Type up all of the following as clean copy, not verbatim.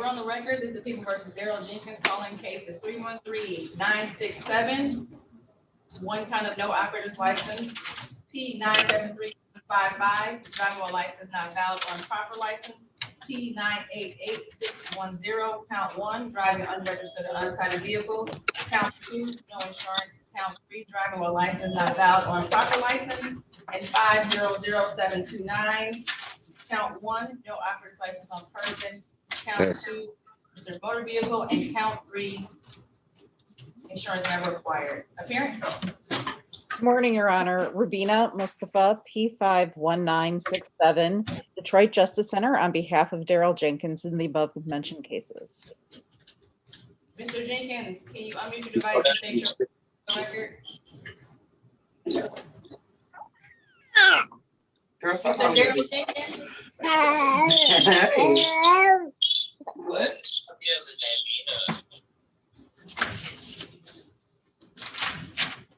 we're on the record. This is the People versus Daryl Jenkins. Calling case is 313-967. One count of no operator's license. P97355, driving while license not valid or improper license. P988610, count 1, driving unregistered or untitled vehicle. Count 2, no insurance. Count 3, driving while license not valid or improper license. And 500729, count 1, no operator's license on person. Count 2, registered motor vehicle. And count 3, insurance never required. Appearance. Good morning, Your Honor. Rubina Mustafa, P51967, Detroit Justice Center, on behalf of Daryl Jenkins in the above mentioned cases. Mr. Jenkins, can you unmute your device and state your record? Mr. Daryl Jenkins? What?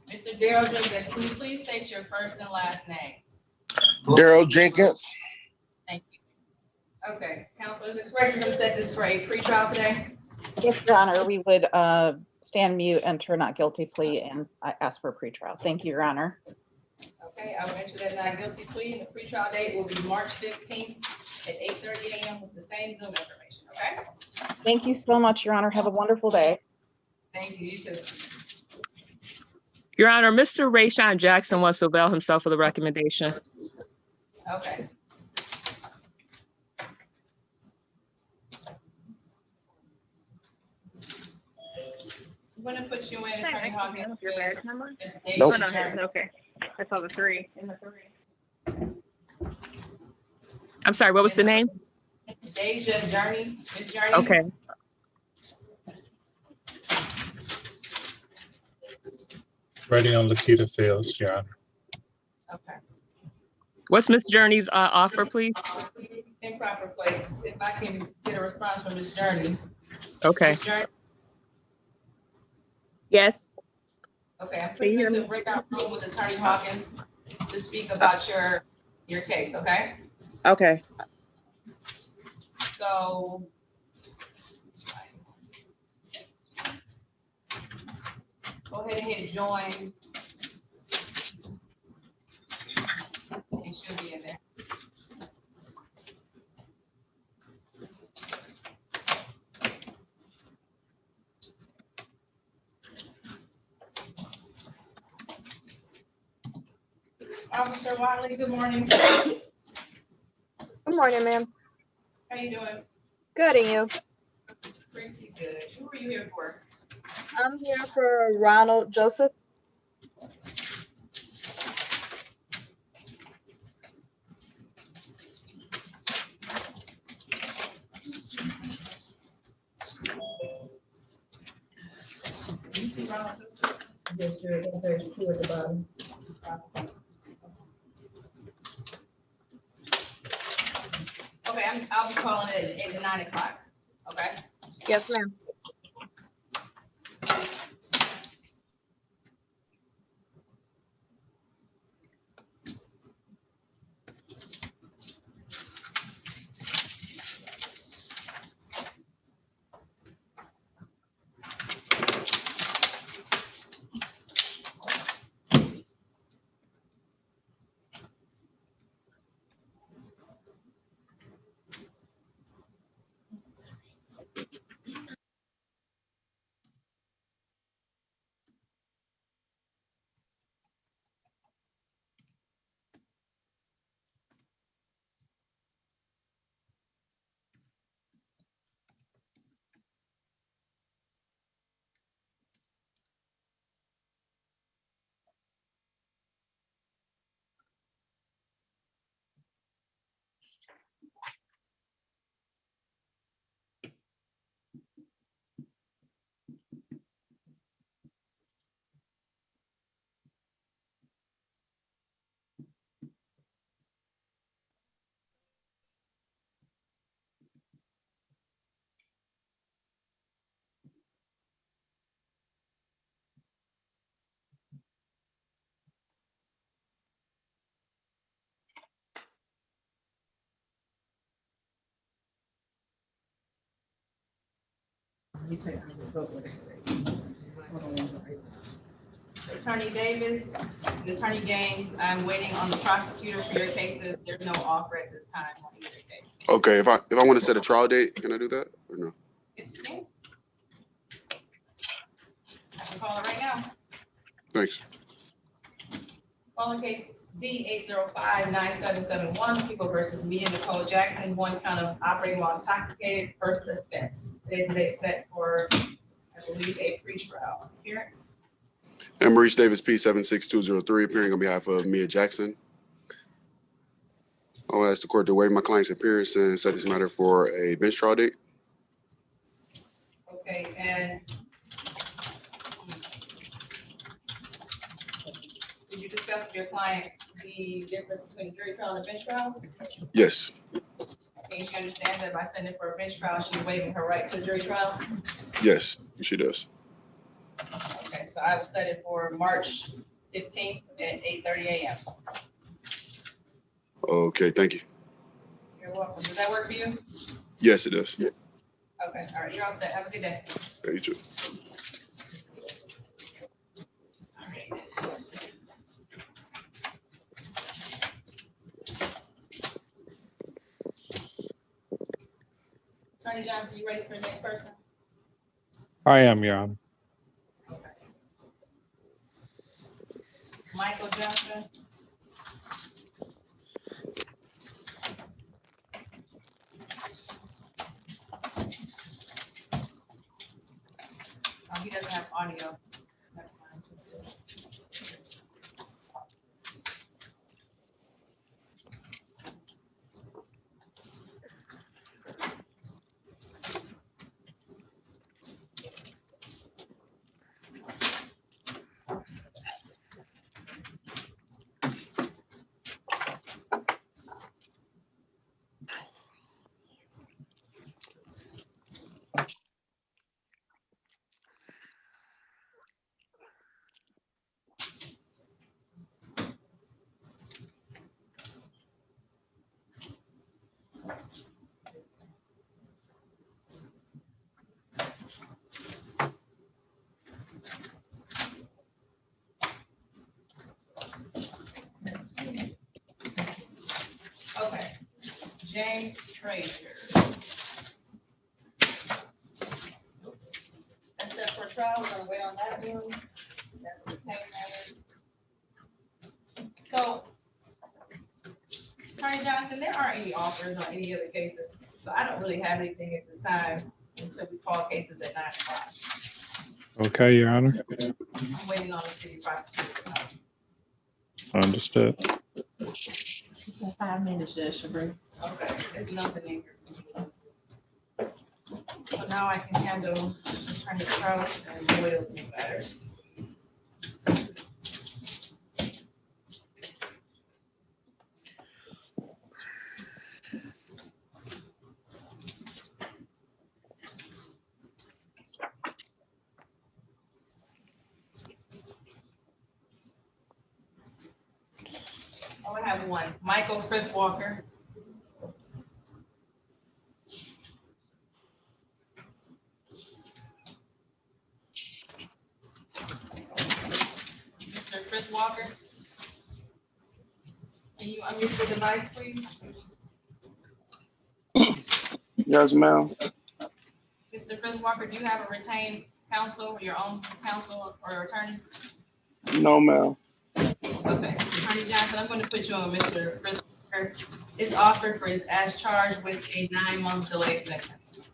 Mr. Daryl Jenkins, can you please state your first and last name? Daryl Jenkins. Thank you. Okay, counsel, is it correct you're going to set this for a pretrial today? Yes, Your Honor, we would stand mute, enter not guilty plea, and ask for a pretrial. Thank you, Your Honor. Okay, I will enter that not guilty plea. The pretrial date will be March 15th at 8:30 a.m. with the same Zoom information, okay? Thank you so much, Your Honor. Have a wonderful day. Thank you, you too. Your Honor, Mr. Rayshawn Jackson wants to avail himself of the recommendation. Okay. I'm going to put you in, Attorney Hawkins. Your badge number? Nope. Oh, no, okay. I saw the 3 in the 3. I'm sorry, what was the name? Deja Journey, Miss Journey. Okay. Ready on Lakita Fields, Your Honor. Okay. What's Miss Journey's offer, please? Improper place. If I can get a response from Miss Journey. Okay. Ms. Journey? Yes. Okay, I'm putting you to a breakout room with Attorney Hawkins to speak about your case, okay? Okay. So. Go ahead and hit join. It should be in there. Officer Wiley, good morning. Good morning, ma'am. How you doing? Good, and you? Pretty good. Who are you here for? I'm here for Ronald Joseph. Yes, there's 2 at the bottom. Okay, I'll be calling it at 9 o'clock. Okay. Yes, ma'am. Attorney Davis and Attorney Gaines, I'm waiting on the prosecutor for your cases. There's no offer at this time on either case. Okay, if I want to set a trial date, can I do that or no? Yes, you can. I can call it right now. Thanks. Calling case D-805-9771, People versus me and Nicole Jackson, 1 count of operating while intoxicated, first offense. Today's the date set for, I believe, a pretrial appearance. And Maurice Davis, P76203, appearing on behalf of Mia Jackson. I'll ask the court to waive my client's appearance and set this matter for a bench trial date. Okay, and did you discuss with your client the difference between jury trial and bench trial? Yes. Okay, she understands that by sending for a bench trial, she's waiving her right to jury trial? Yes, she does. Okay, so I will set it for March 15th at 8:30 a.m. Okay, thank you. You're welcome. Does that work for you? Yes, it does. Okay, all right, you're all set. Have a good day. Yeah, you too. All right. Attorney Johnson, you ready for the next person? I am, Your Honor. Okay. Michael Johnson. He doesn't have audio. Never mind. Okay, James Trader. That's set for trial. We're gonna wait on that one. That's the text matter. So, Attorney Johnson, there aren't any offers on any other cases, so I don't really have anything at the time until we call cases at 9 o'clock. Okay, Your Honor. I'm waiting on the city prosecutor. Understood. 5 minutes, Judge Sabree. Okay, there's nothing in here. So now I can handle Attorney Krause and Doyle's matters. I would have one, Michael Frith Walker. Mr. Frith Walker. Can you unmute your device, please? Yes, ma'am. Mr. Frith Walker, do you have a retained counsel, your own counsel or attorney? No, ma'am. Okay, Attorney Johnson, I'm going to put you on Mr. Frith Walker. Is offered for his as charged with a 9-month delay sentence.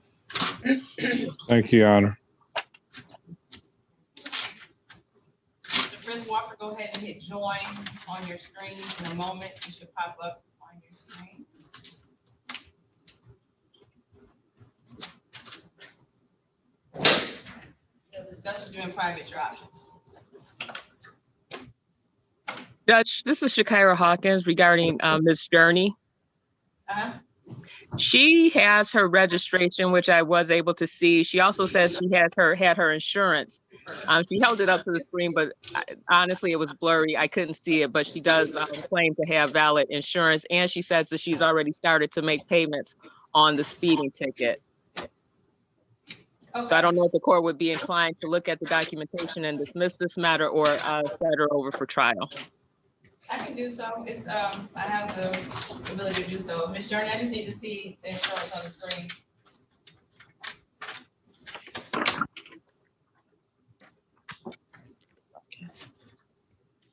Thank you, Your Honor. Mr. Frith Walker, go ahead and hit join on your screen in a moment. It should pop up on your screen. We'll discuss with you in private your options. Judge, this is Shakira Hawkins regarding Ms. Journey. Uh-huh. She has her registration, which I was able to see. She also says she had her insurance. She held it up to the screen, but honestly, it was blurry. I couldn't see it, but she does claim to have valid insurance, and she says that she's already started to make payments on the speeding ticket. So I don't know if the court would be inclined to look at the documentation and dismiss this matter or set her over for trial. I can do so. It's, I have the ability to do so. Ms. Journey, I just need to see the insurance on the screen.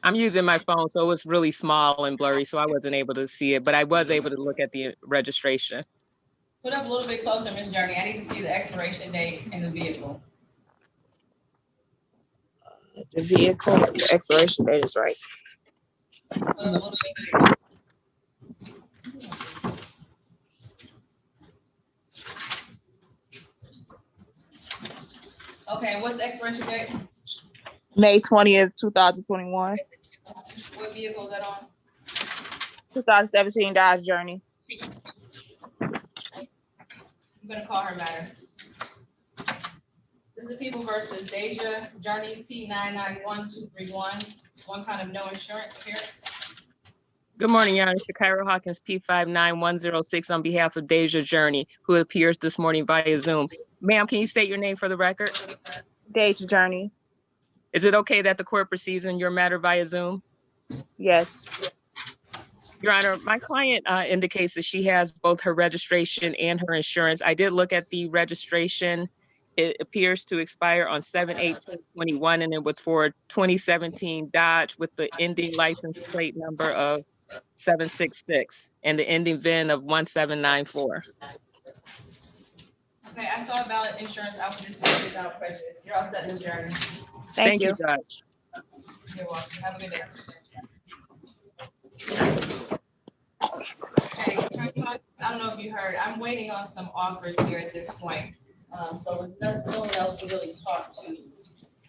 I'm using my phone, so it was really small and blurry, so I wasn't able to see it, but I was able to look at the registration. Put up a little bit closer, Ms. Journey. I need to see the expiration date in the vehicle. The vehicle, the expiration date is right. Put up a little bit. Okay, what's the expiration date? May 20th, 2021. What vehicle is that on? 2017 Dodge Journey. I'm gonna call her matter. This is People versus Deja Journey P991231. One kind of no insurance appearance. Good morning, Your Honor. Mr. Cairo Hawkins, P59106 on behalf of Deja Journey, who appears this morning via Zoom. Ma'am, can you state your name for the record? Deja Journey. Is it okay that the court proceeds in your matter via Zoom? Yes. Your Honor, my client indicates that she has both her registration and her insurance. I did look at the registration. It appears to expire on 7/18/21, and it was for 2017 Dodge with the ending license plate number of 766 and the ending VIN of 1794. Okay, I saw valid insurance. I will dismiss without prejudice. You're all set, Ms. Journey. Thank you. Judge. You're welcome. Have a good day. Okay, Attorney Hawkins, I don't know if you heard, I'm waiting on some offers here at this point. So with no one else to really talk to.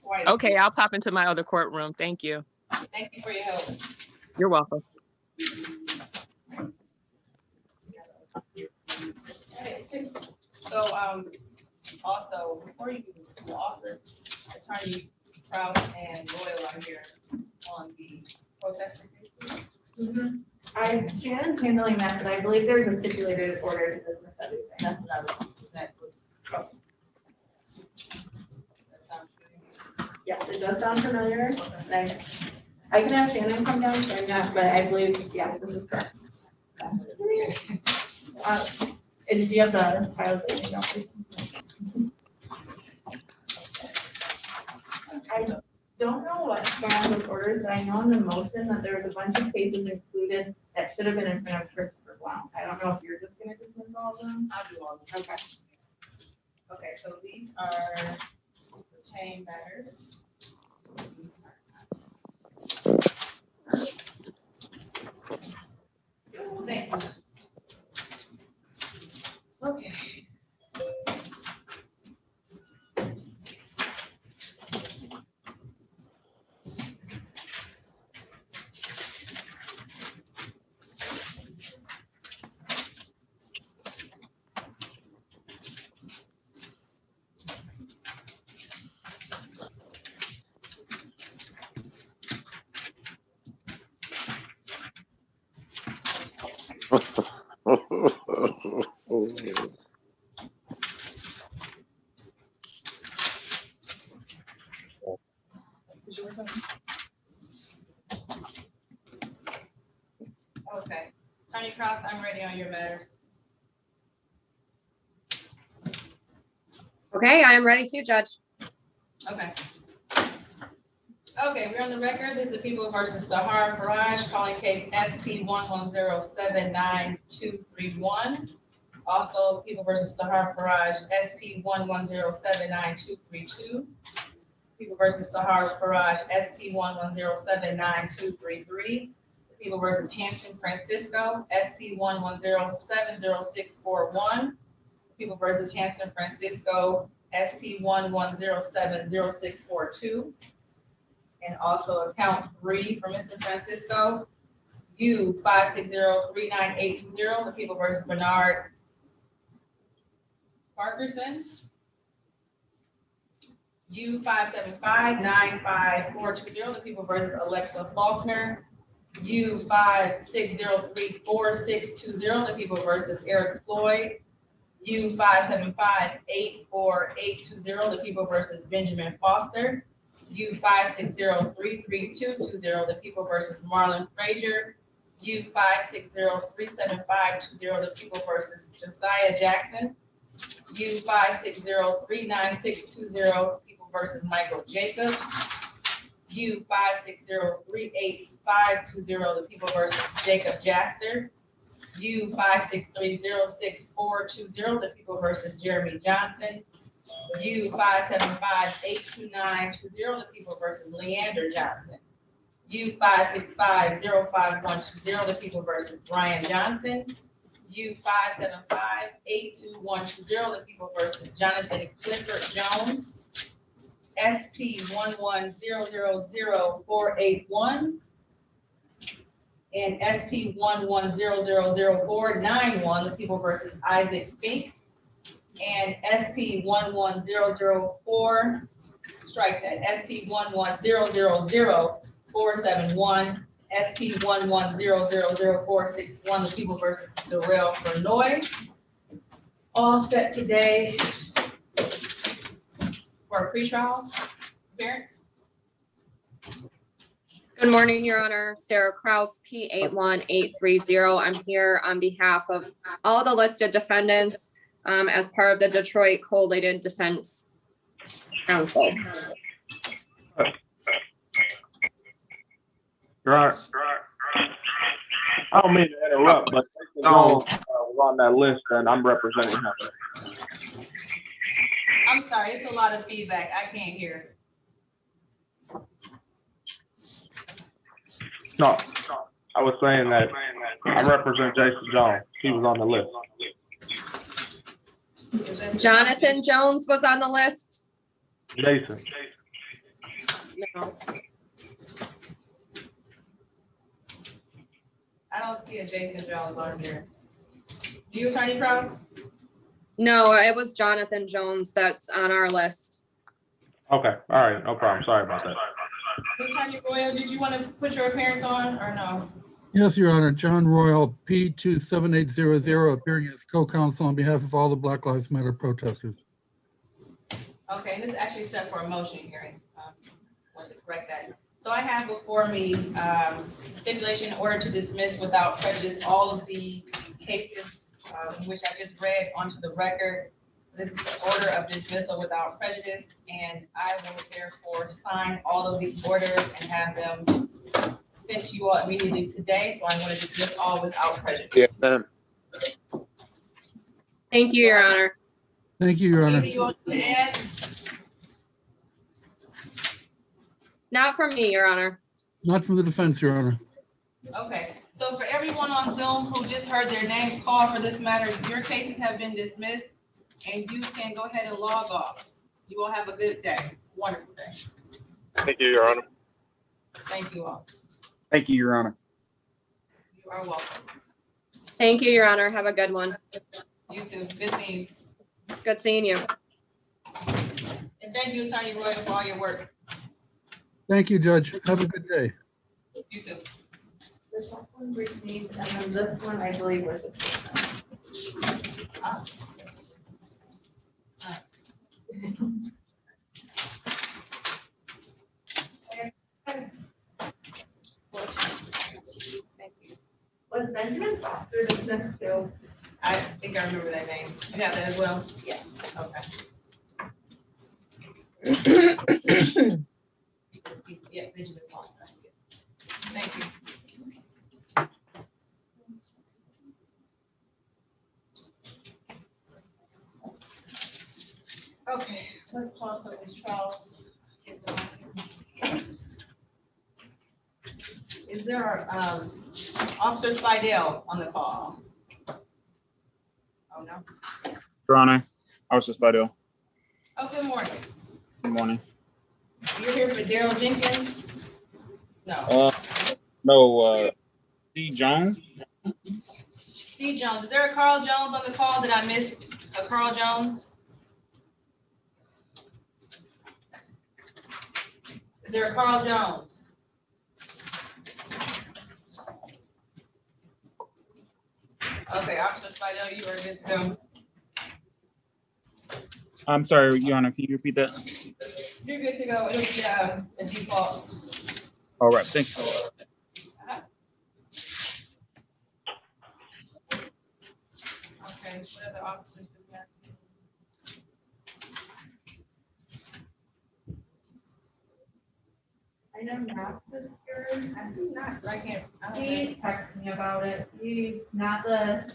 Right. Okay, I'll pop into my other courtroom. Thank you. Thank you for your help. You're welcome. So, also, before you do the offers, Attorney Kraus and Royal are here on the protest. Shannon's handling that, but I believe there's a stipulated order to dismiss everything. That's what I was, that was. Yes, it does sound familiar. I can have Shannon come down and say that, but I believe, yeah, this is correct. And do you have the files? I don't know what's going on with orders, but I know in the motion that there was a bunch of cases included that should have been in front of Christopher Blount. I don't know if you're just gonna dismiss all of them. I'll do all of them. Okay. Okay, so these are retained matters. Thank you. Okay. Okay, Attorney Cross, I'm ready on your matters. Okay, I am ready to, Judge. Okay. Okay, we're on the record. This is the People versus Sahar Faraj, calling case SP 110792231. Also, People versus Sahar Faraj, SP 110792232. People versus Sahar Faraj, SP 110792233. People versus Hampton Francisco, SP 1107061. People versus Hampton Francisco, SP 1107062. And also account 3 for Mr. Francisco, U 5603980. The People versus Bernard Parkerson, U 5759540. The People versus Alexa Faulkner, U 5603460. The People versus Eric Floyd, U-575-84820, the people versus Benjamin Foster. U-560-33220, the people versus Marlon Frazier. U-560-37520, the people versus Josiah Jackson. U-560-39620, people versus Michael Jacobs. U-560-38520, the people versus Jacob Jaster. U-563-06420, the people versus Jeremy Johnson. U-575-82920, the people versus Leander Johnson. U-565-05120, the people versus Brian Johnson. U-575-82120, the people versus Jonathan Clifford Jones. SP-11000481 and SP-11000491, the people versus Isaac Fink. And SP-110004, strike that, SP-11000471, SP-11000461, the people versus Darrell Vernoy. All set today for a pretrial appearance. Good morning, Your Honor. Sarah Kraus, P81830. I'm here on behalf of all the listed defendants as part of the Detroit Collated Defense Council. Your Honor, I don't mean to interrupt, but Jason Jones was on that list and I'm representing him. I'm sorry, it's a lot of feedback. I can't hear. No, I was saying that I represent Jason Jones. He was on the list. Jonathan Jones was on the list? Jason. No. I don't see a Jason Jones on here. Do you, Attorney Kraus? No, it was Jonathan Jones that's on our list. Okay, all right, no problem. Sorry about that. Attorney Royal, did you want to put your appearance on or no? Yes, Your Honor. John Royal, P27800, appearing as co-counsel on behalf of all the Black Lives Matter protesters. Okay, and this is actually set for a motion hearing. Want to correct that. So I have before me stipulation order to dismiss without prejudice all of the cases which I just read onto the record. This is the order of dismissal without prejudice, and I will therefore sign all of these orders and have them sent to you all immediately today. So I'm going to dismiss all without prejudice. Yes, ma'am. Thank you, Your Honor. Thank you, Your Honor. Anything you want to add? Not from me, Your Honor. Not from the defense, Your Honor. Okay, so for everyone on Zoom who just heard their names called for this matter, your cases have been dismissed and you can go ahead and log off. You will have a good day, wonderful day. Thank you, Your Honor. Thank you all. Thank you, Your Honor. You are welcome. Thank you, Your Honor. Have a good one. You too, good seeing you. Good seeing you. And thank you, Attorney Roy, for all your work. Thank you, Judge. Have a good day. You too. The second one received, and then this one, I believe, was the Was Benjamin Foster dismissed too? I think I remember that name. You have that as well? Yes. Okay. Yeah, Benjamin Foster. I see it. Thank you. Okay, let's pause some of these trials. Is there Officer Slidell on the call? Oh, no. Your Honor, Officer Slidell. Oh, good morning. Good morning. You're here for Daryl Jenkins? No. No, C. Jones. C. Jones. Is there a Carl Jones on the call? Did I miss a Carl Jones? Is there a Carl Jones? Okay, Officer Slidell, you are good to go. I'm sorry, Your Honor, can you repeat that? You're good to go. It'll be a default. All right, thank you. Okay, what other officers do we have? I know Knox is here. I see not, but I can't. I don't know. He texted me about it. He's not the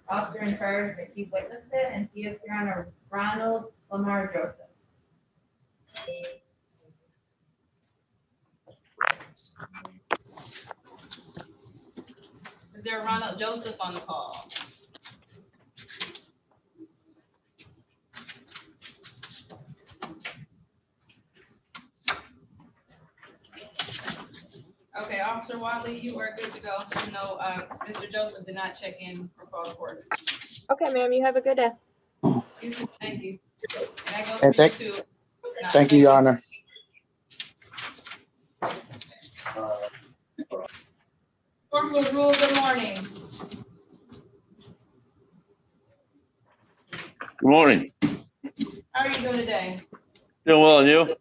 officer in charge, but he witnessed it, and he is here on a Ronald Lamar Joseph. Is there a Ronald Joseph on the call? Okay, Officer Wiley, you are good to go. No, Mr. Joseph did not check in for call report. Okay, ma'am, you have a good day. Thank you. And that goes And for you thank- too. Thank you, Your Honor. Corporal Rule, good morning. Good morning. How are you doing today? Doing well, and you?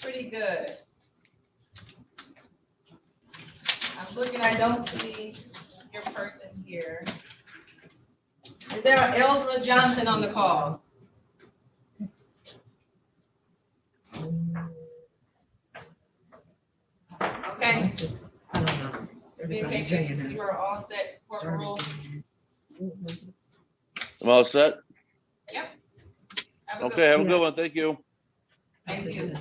Pretty good. I'm looking, I don't see your person here. Is there an Elsra Johnson on the call? Okay. Okay, Jason, you are all set, Corporal. I'm all set? Yep. Okay, have a good one. Thank you. Thank you.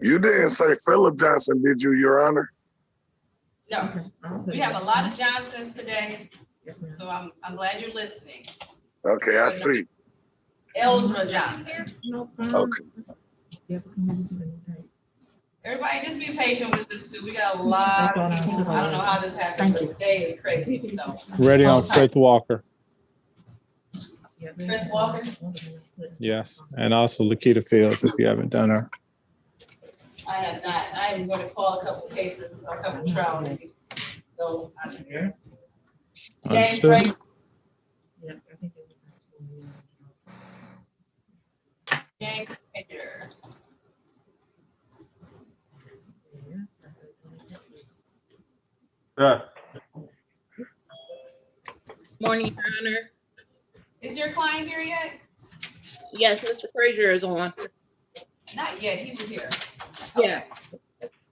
You didn't say Philip Johnson, did you, Your Honor? No, we have a lot of Johnsons today, so I'm glad you're listening. Okay, I see. Elsra Johnson. Okay. Everybody just be patient with this too. We got a lot of people. I don't know how this happened, but today is crazy, so. Ready on Frith Walker. Frith Walker? Yes. And also Lakita Fields, if you haven't done her. I have not. I am going to call a couple cases, a couple trials. So, James Understood. Frazier. James Frazier. Yeah. Morning, Your Honor. Is your client here yet? Yes, Mr. Frazier is on. Not yet. He was here. Yeah.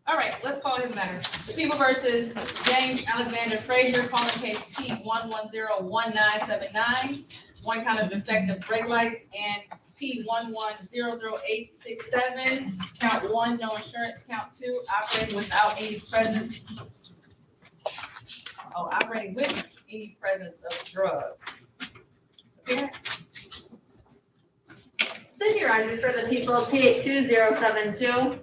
All right, let's call his matter. The people versus James Alexander Frazier, calling case P 1101979. One count of defective brake lights, and P 1100867. Count 1, no insurance. Count 2, operating without any presence. Oh, operating with any presence of drugs. Appearance? City Register for the people, P 82072.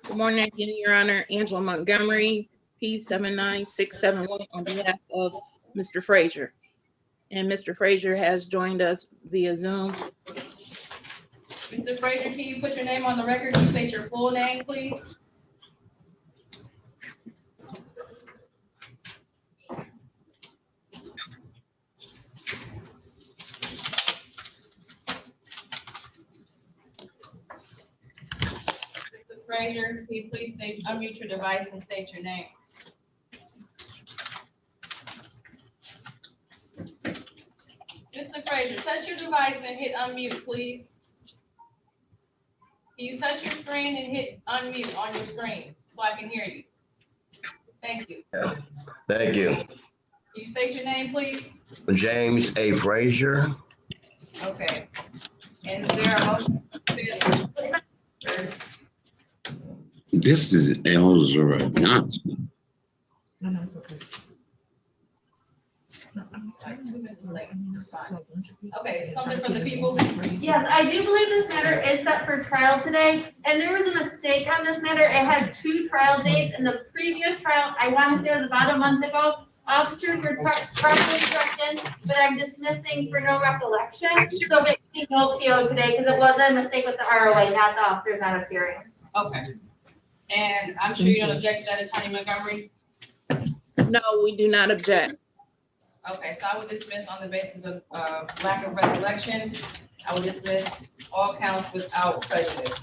Good morning again, Your Honor. Angela Montgomery, P79671 on behalf of Mr. Frazier. And Mr. Frazier has joined us via Zoom. Mr. Frazier, can you put your name on the record and state your full name, please? Mr. Frazier, can you please unmute your device and state your name? Mr. Frazier, touch your device and hit unmute, please. Can you touch your screen and hit unmute on your screen so I can hear you? Thank you. Thank you. Can you state your name, please? James A. Frazier. Okay. And is there a motion? This is Elzra Johnson. Like 2 minutes late. It's fine. Okay, something from the people? Yes, I do believe this matter is set for trial today, and there was a mistake on this matter. It had 2 trial dates, and the previous trial, I want to say it was about a month ago. Officers were properly corrected, but I'm dismissing for no recollection. So it makes no PO today because it was a mistake with the ROA, not the officers not appearing. Okay. And I'm sure you don't object to that, Attorney Montgomery? No, we do not object. Okay, so I would dismiss on the basis of lack of recollection. I would dismiss all counts without prejudice.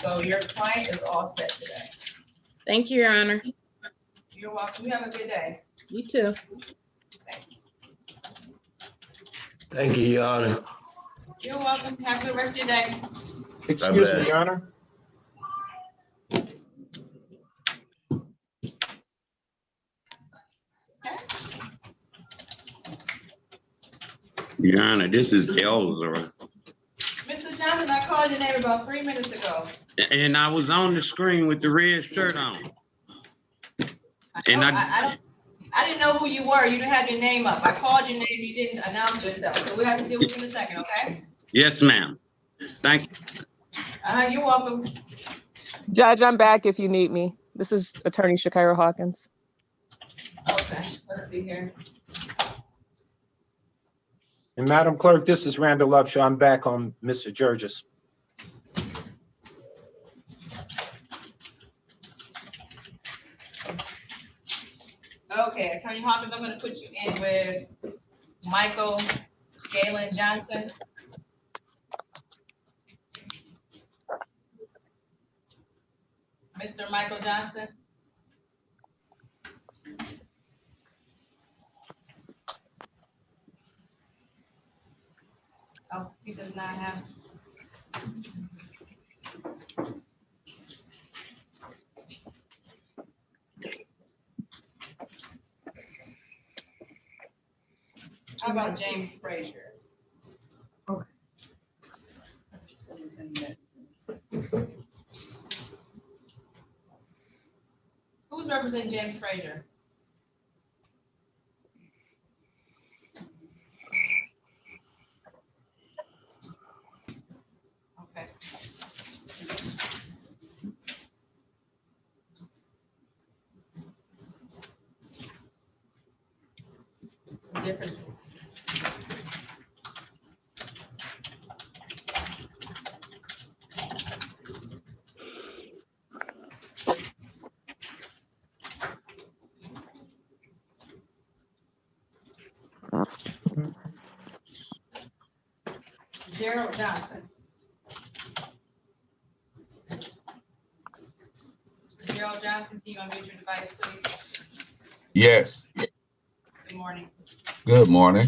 So your client is all set today. Thank you, Your Honor. You're welcome. You have a good day. You too. Thank you, Your Honor. You're welcome. Have a good rest of your day. Excuse me, bless. Your Honor. Your Honor, this is Elza. Mr. Johnson, I called your name about 3 minutes ago. And I was on the screen with the red shirt on. And I didn't know who you were. You didn't have your name up. I called your name. You didn't announce yourself. So we'll have to deal with you in a second, okay? yes, ma'am. Thank you. You're welcome. Judge, I'm back if you need me. This is Attorney Shakira Hawkins. Okay, let's see here. And Madam Clerk, this is Randall Upshaw. I'm back on Mr. Jurgis. Okay, Attorney Hawkins, I'm gonna put you in with Michael Galen Johnson. Mr. Michael Johnson. Oh, he does not have. How about James Frazier? Okay. Who's representing James Frazier? Okay. Different. Gerald Johnson. Mr. Gerald Johnson, can you unmute your device, please? Yes. Good morning. Good morning.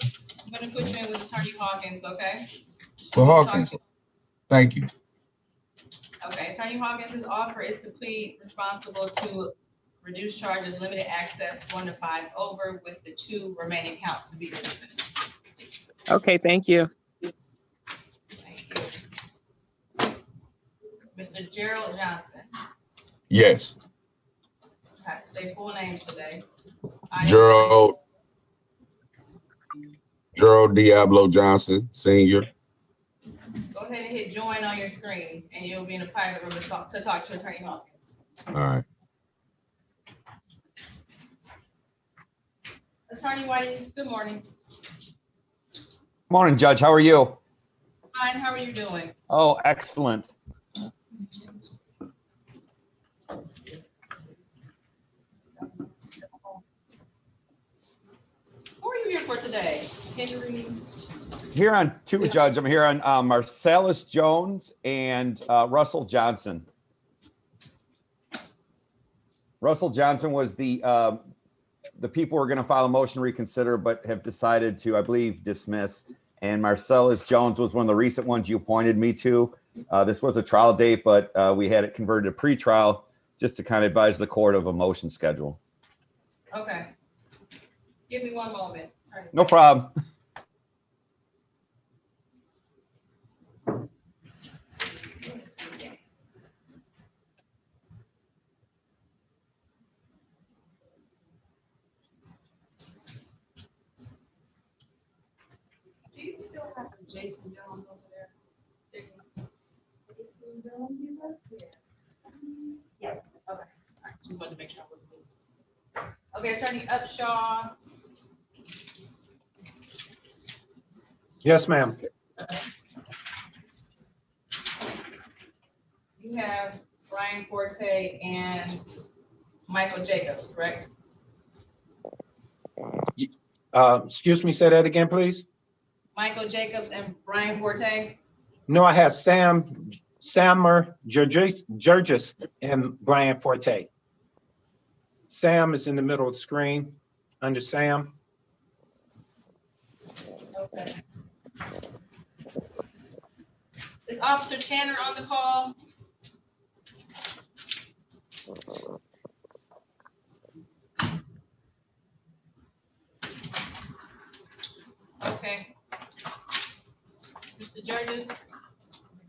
I'm gonna put you in with Attorney Hawkins, okay? Well, Hawkins, thank you. Okay, Attorney Hawkins' offer is to plead responsible to reduce charges, limited access, 1 to 5 over, with the 2 remaining counts to be dismissed. Okay, thank you. Thank you. Mr. Gerald Johnson, Yes. I have to say full names today. Gerald Diablo Johnson, Senior. Go ahead and hit join on your screen and you'll be in a private room to talk to Attorney Hawkins. All right. Attorney Whiting, good morning. Morning, Judge. How are you? Fine, how are you doing? Oh, excellent. Who are you here for today? Henry? Here on two, Judge. I'm here on Marcellus Jones and Russell Johnson. Russell Johnson was the people who are going to file a motion to reconsider, but have decided to, I believe, dismiss. And Marcellus Jones was one of the recent ones you appointed me to. This was a trial date, but we had it converted to pre-trial just to kind of advise the court of a motion schedule. Okay. Give me one moment. No problem. Do you still have Jason Jones over there? Yeah. Okay. All right. Just wanted to make sure I wasn't moving. Okay, Attorney Upshaw. Yes, ma'am. You have Brian Forte and Michael Jacobs, correct? Excuse me, say that again, please. Michael Jacobs and Brian Forte. No, I have Sammer Jurgis and Brian Forte. Sam is in the middle of the screen under Sam. Okay. Is Officer Tanner on the call? Okay. Mr. Jurgis, your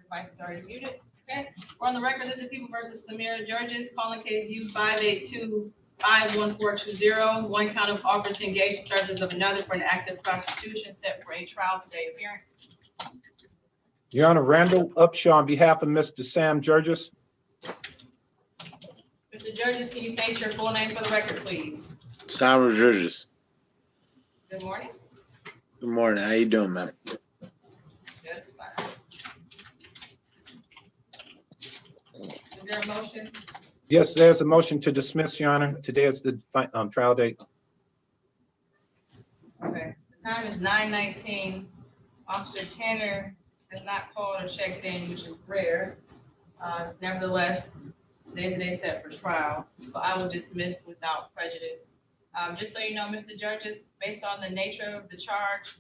device is already muted. Okay. We're on the record. This is People versus Samira Jurgis, calling case U582-51420. One count of offer to engage in services of another for an act of prostitution set for a trial today. Appearance. Your Honor, Randall Upshaw on behalf of Mr. Sam Jurgis. Mr. Jurgis, can you state your full name for the record, please? Sabree Jurgis. Good morning. Good morning. How you doing, ma'am? Yes, fine. Is there a motion? Yes, there's a motion to dismiss, Your Honor. Today is the trial date. Okay, the time is 9:19. Officer Tanner has not called or checked in, which is rare. Nevertheless, today's the day set for trial, so I will dismiss without prejudice. Just so you know, Mr. Jurgis, based on the nature of the charge,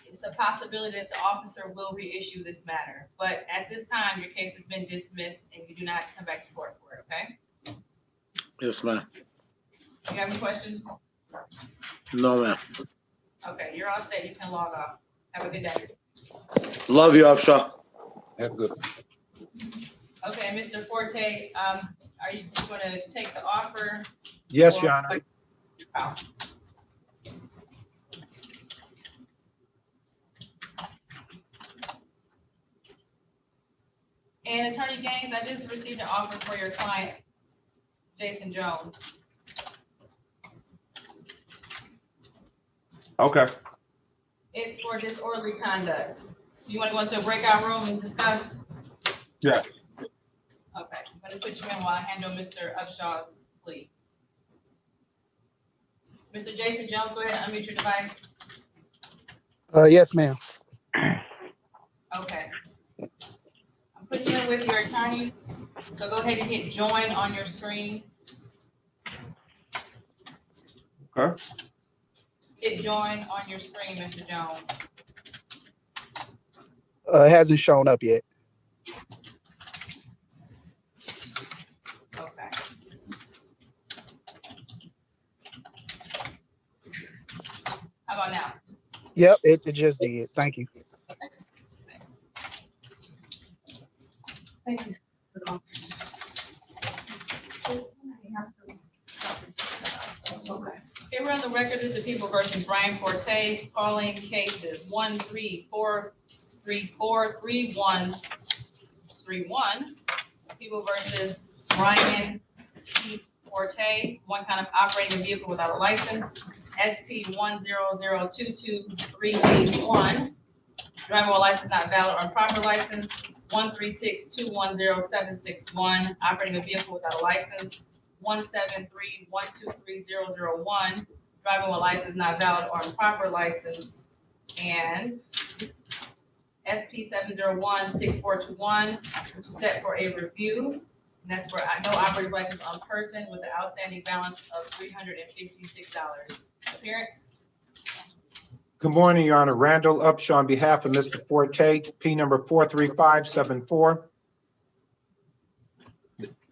it's a possibility that the officer will reissue this matter. But at this time, your case has been dismissed and you do not have to come back to court for it, okay? Yes, ma'am. Do you have any questions? No, ma'am. Okay, you're all set. You can log off. Have a good day. Love you, Upshaw. Have good. Okay, Mr. Forte, are you going to take the offer? Yes, Your Honor. Oh. And Attorney Gaines, I just received an offer for your client, Jason Jones. Okay. It's for disorderly conduct. You want to go into a breakout room and discuss? Yeah. Okay, I'm going to put you in while I handle Mr. Upshaw's plea. Mr. Jason Jones, go ahead and unmute your device. Yes, ma'am. Okay. I'm putting you in with your attorney, so go ahead and hit join on your screen. Okay. Hit join on your screen, Mr. Jones. It hasn't shown up yet. Okay. How about now? Yep, it just did. Thank you. Thank you. Okay, we're on the record. This is People versus Brian Forte, calling cases 1-3-4-3-4-3-1-3-1. People versus Brian P. Forte, one kind of operating a vehicle without a license, SP 100222381. Driver with license not valid or improper license, 136210761. Operating a vehicle without a license, 173123001. Driving with license not valid or improper license, and SP 7016421, which is set for a review. And that's for no operating license on person with an outstanding balance of $356. Appearance. Good morning, Your Honor. Randall Upshaw on behalf of Mr. Forte, P number 43574.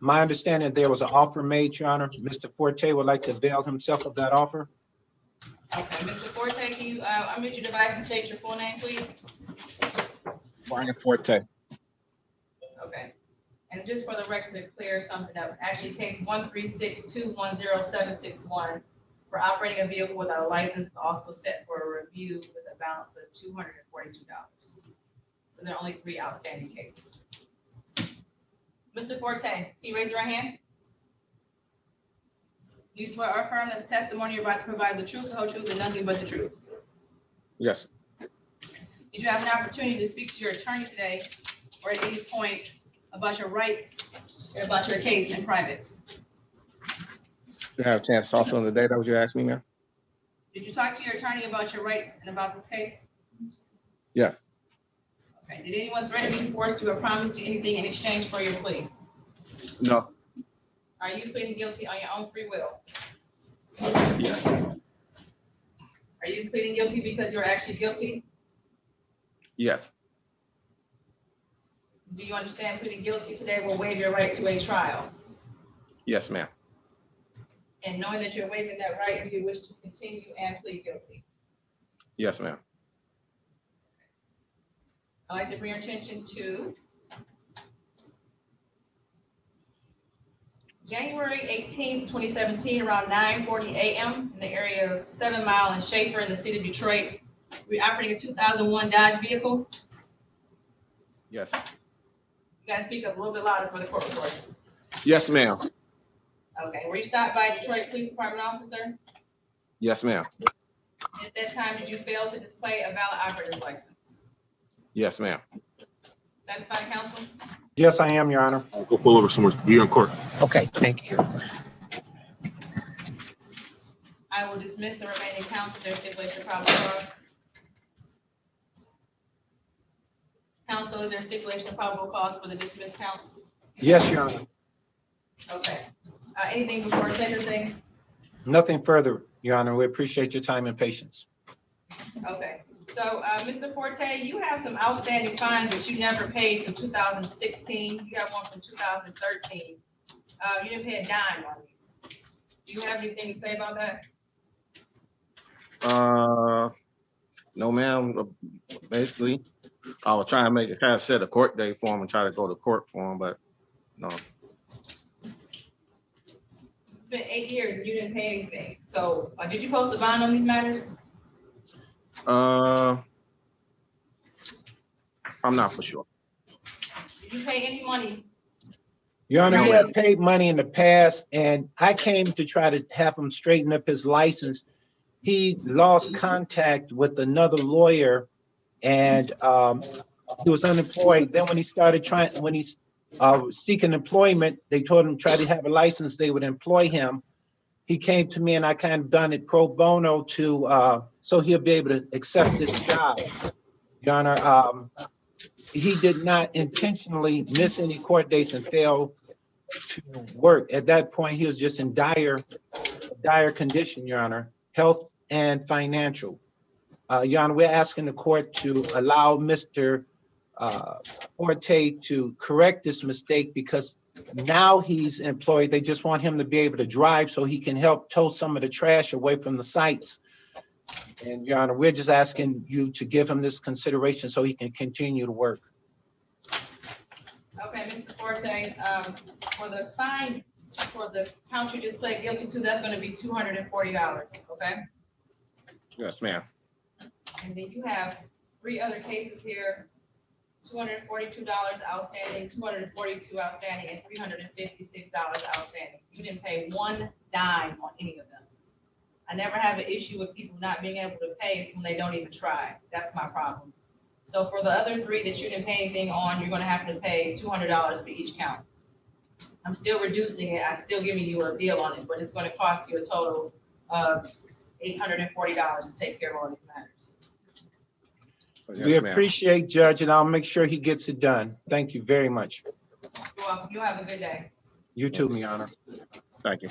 My understanding, there was an offer made, Your Honor. Mr. Forte would like to avail himself of that offer. Okay, Mr. Forte, can you unmute your device and state your full name, please? Brian Forte. Okay. And just for the record to clear something up, actually case 136210761 for operating a vehicle without a license, also set for a review with a balance of $242. So there are only 3 outstanding cases. Mr. Forte, can you raise your right hand? You swear or affirm that the testimony you're about to provide is the truth, the whole truth, and nothing but the truth. Yes. Did you have an opportunity to speak to your attorney today or at any point about your rights or about your case in private? You have a chance to talk to him today? That was you asked me, ma'am? Did you talk to your attorney about your rights and about this case? Yes. Okay. Did anyone threaten you, force you, or promise you anything in exchange for your plea? No. Are you pleading guilty on your own free will? Yes. Are you pleading guilty because you're actually guilty? Yes. Do you understand pleading guilty today will waive your right to a trial? Yes, ma'am. And knowing that you're waiving that right, do you wish to continue and plead guilty? Yes, ma'am. I'd like to bring your attention to January 18th, 2017, around 9:40 a.m. in the area of 7 Mile and Schaefer in the city of Detroit. We're operating a 2001 Dodge vehicle. Yes. You gotta speak up a little bit louder for the court reporter. Yes, ma'am. Okay, were you stopped by a Detroit Police Department officer? Yes, ma'am. At that time, did you fail to display a valid operator's license? Yes, ma'am. Satisfied, counsel? Yes, I am, Your Honor. Go pull over somewhere. You're in court. Okay, thank you. I will dismiss the remaining counts if there's stipulation of probable cause. Counsel, is there stipulation of probable cause for the dismissed counts? Yes, Your Honor. Okay. Anything before sentencing? Nothing further, Your Honor. We appreciate your time and patience. Okay. So, Mr. Forte, you have some outstanding fines that you never paid from 2016. You have one from 2013. You didn't pay a dime on these. Do you have anything to say about that? No, ma'am. Basically, I was trying to make it kind of set a court date for him and try to go to court for him, but no. It's been 8 years and you didn't pay anything. So, did you post a bond on these matters? I'm not for sure. Did you pay any money? Your Honor, No, he ma'am. had paid money in the past, and I came to try to have him straighten up his license. He lost contact with another lawyer, and he was unemployed. Then when he started when he's seeking employment, they told him try to have a license, they would employ him. He came to me and I kind of done it pro bono to so he'll be able to accept this job. Your Honor, he did not intentionally miss any court dates and fail to work. At that point, he was just in dire condition, Your Honor, health and financial. Your Honor, we're asking the court to allow Mr. Forte to correct this mistake because now he's employed. They just want him to be able to drive so he can help tow some of the trash away from the sites. And Your Honor, we're just asking you to give him this consideration so he can continue to work. Okay, Mr. Forte, for the fine, for the count you just pled guilty to, that's gonna be $240, okay? Yes, ma'am. And then you have 3 other cases here, $242 outstanding, $242 outstanding, and $356 outstanding. You didn't pay 1 dime on any of them. I never have an issue with people not being able to pay it's when they don't even try. That's my problem. So for the other 3 that you didn't pay anything on, you're gonna have to pay $200 for each count. I'm still reducing it. I'm still giving you a deal on it, but it's gonna cost you a total of $840 to take care of all these matters. We appreciate Judge, and I'll make sure he gets it done. Thank you very much. You're welcome. You have a good day. You too, Your Honor. Thank you.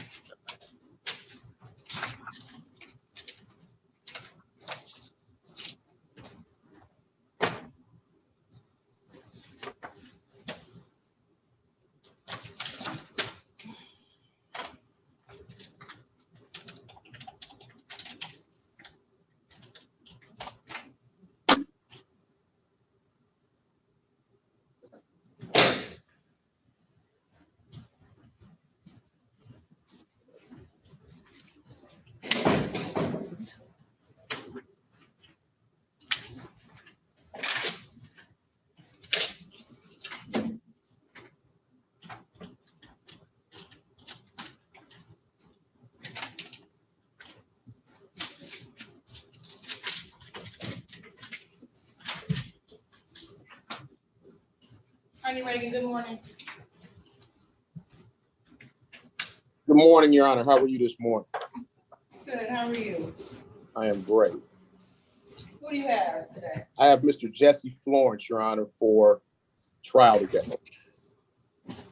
Attorney Reagan, good morning. Good morning, Your Honor. How are you this morning? Good, how are you? I am great. Who do you have today? I have Mr. Jesse Florence, Your Honor, for trial today.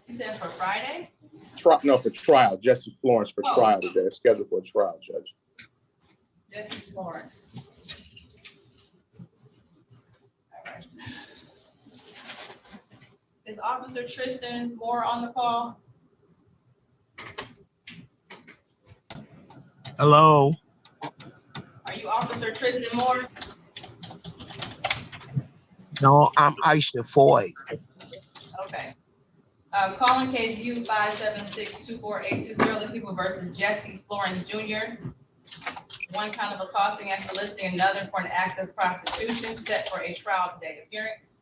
You said for Friday? No, for trial. Jesse Florence for trial today. Scheduled for a trial, Judge. Jesse Florence. All right. Is Officer Tristan Moore on the call? Hello. Are you Officer Tristan Moore? No, I'm Aisha Foy. Okay. Calling case U576-24820, the people versus Jesse Florence Jr. One count of accosting and soliciting another for an act of prostitution, set for a trial today. Appearance.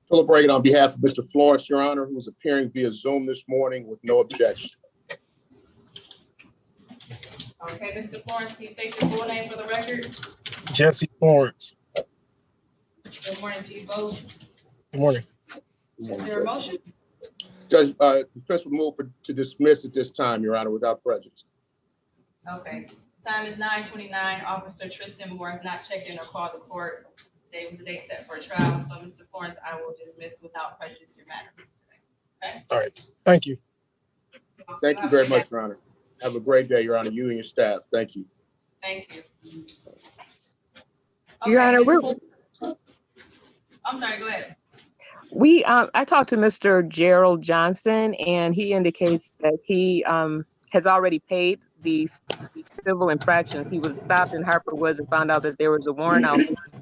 Philip Reagan on behalf of Mr. Florence, Your Honor, who is appearing via Zoom this morning with no objection. Okay, Mr. Florence, can you state your full name for the record? Jesse Florence. Good morning to you both. Good morning. Is there a motion? Judge, the defense will move to dismiss at this time, Your Honor, without prejudice. Okay, time is 9:29. Officer Tristan Moore has not checked in or called the court. Today was the date set for a trial, so Mr. Florence, I will dismiss without prejudice your matter today. Okay? All right. Thank you. Thank you very much, Your Honor. Have a great day, Your Honor, you and your staff. Thank you. Thank you. Your Honor, I'm sorry, go ahead. I talked to Mr. Gerald Johnson, and he indicates that he has already paid the civil infractions. He was stopped in Harper Woods and found out that there was a warrant out.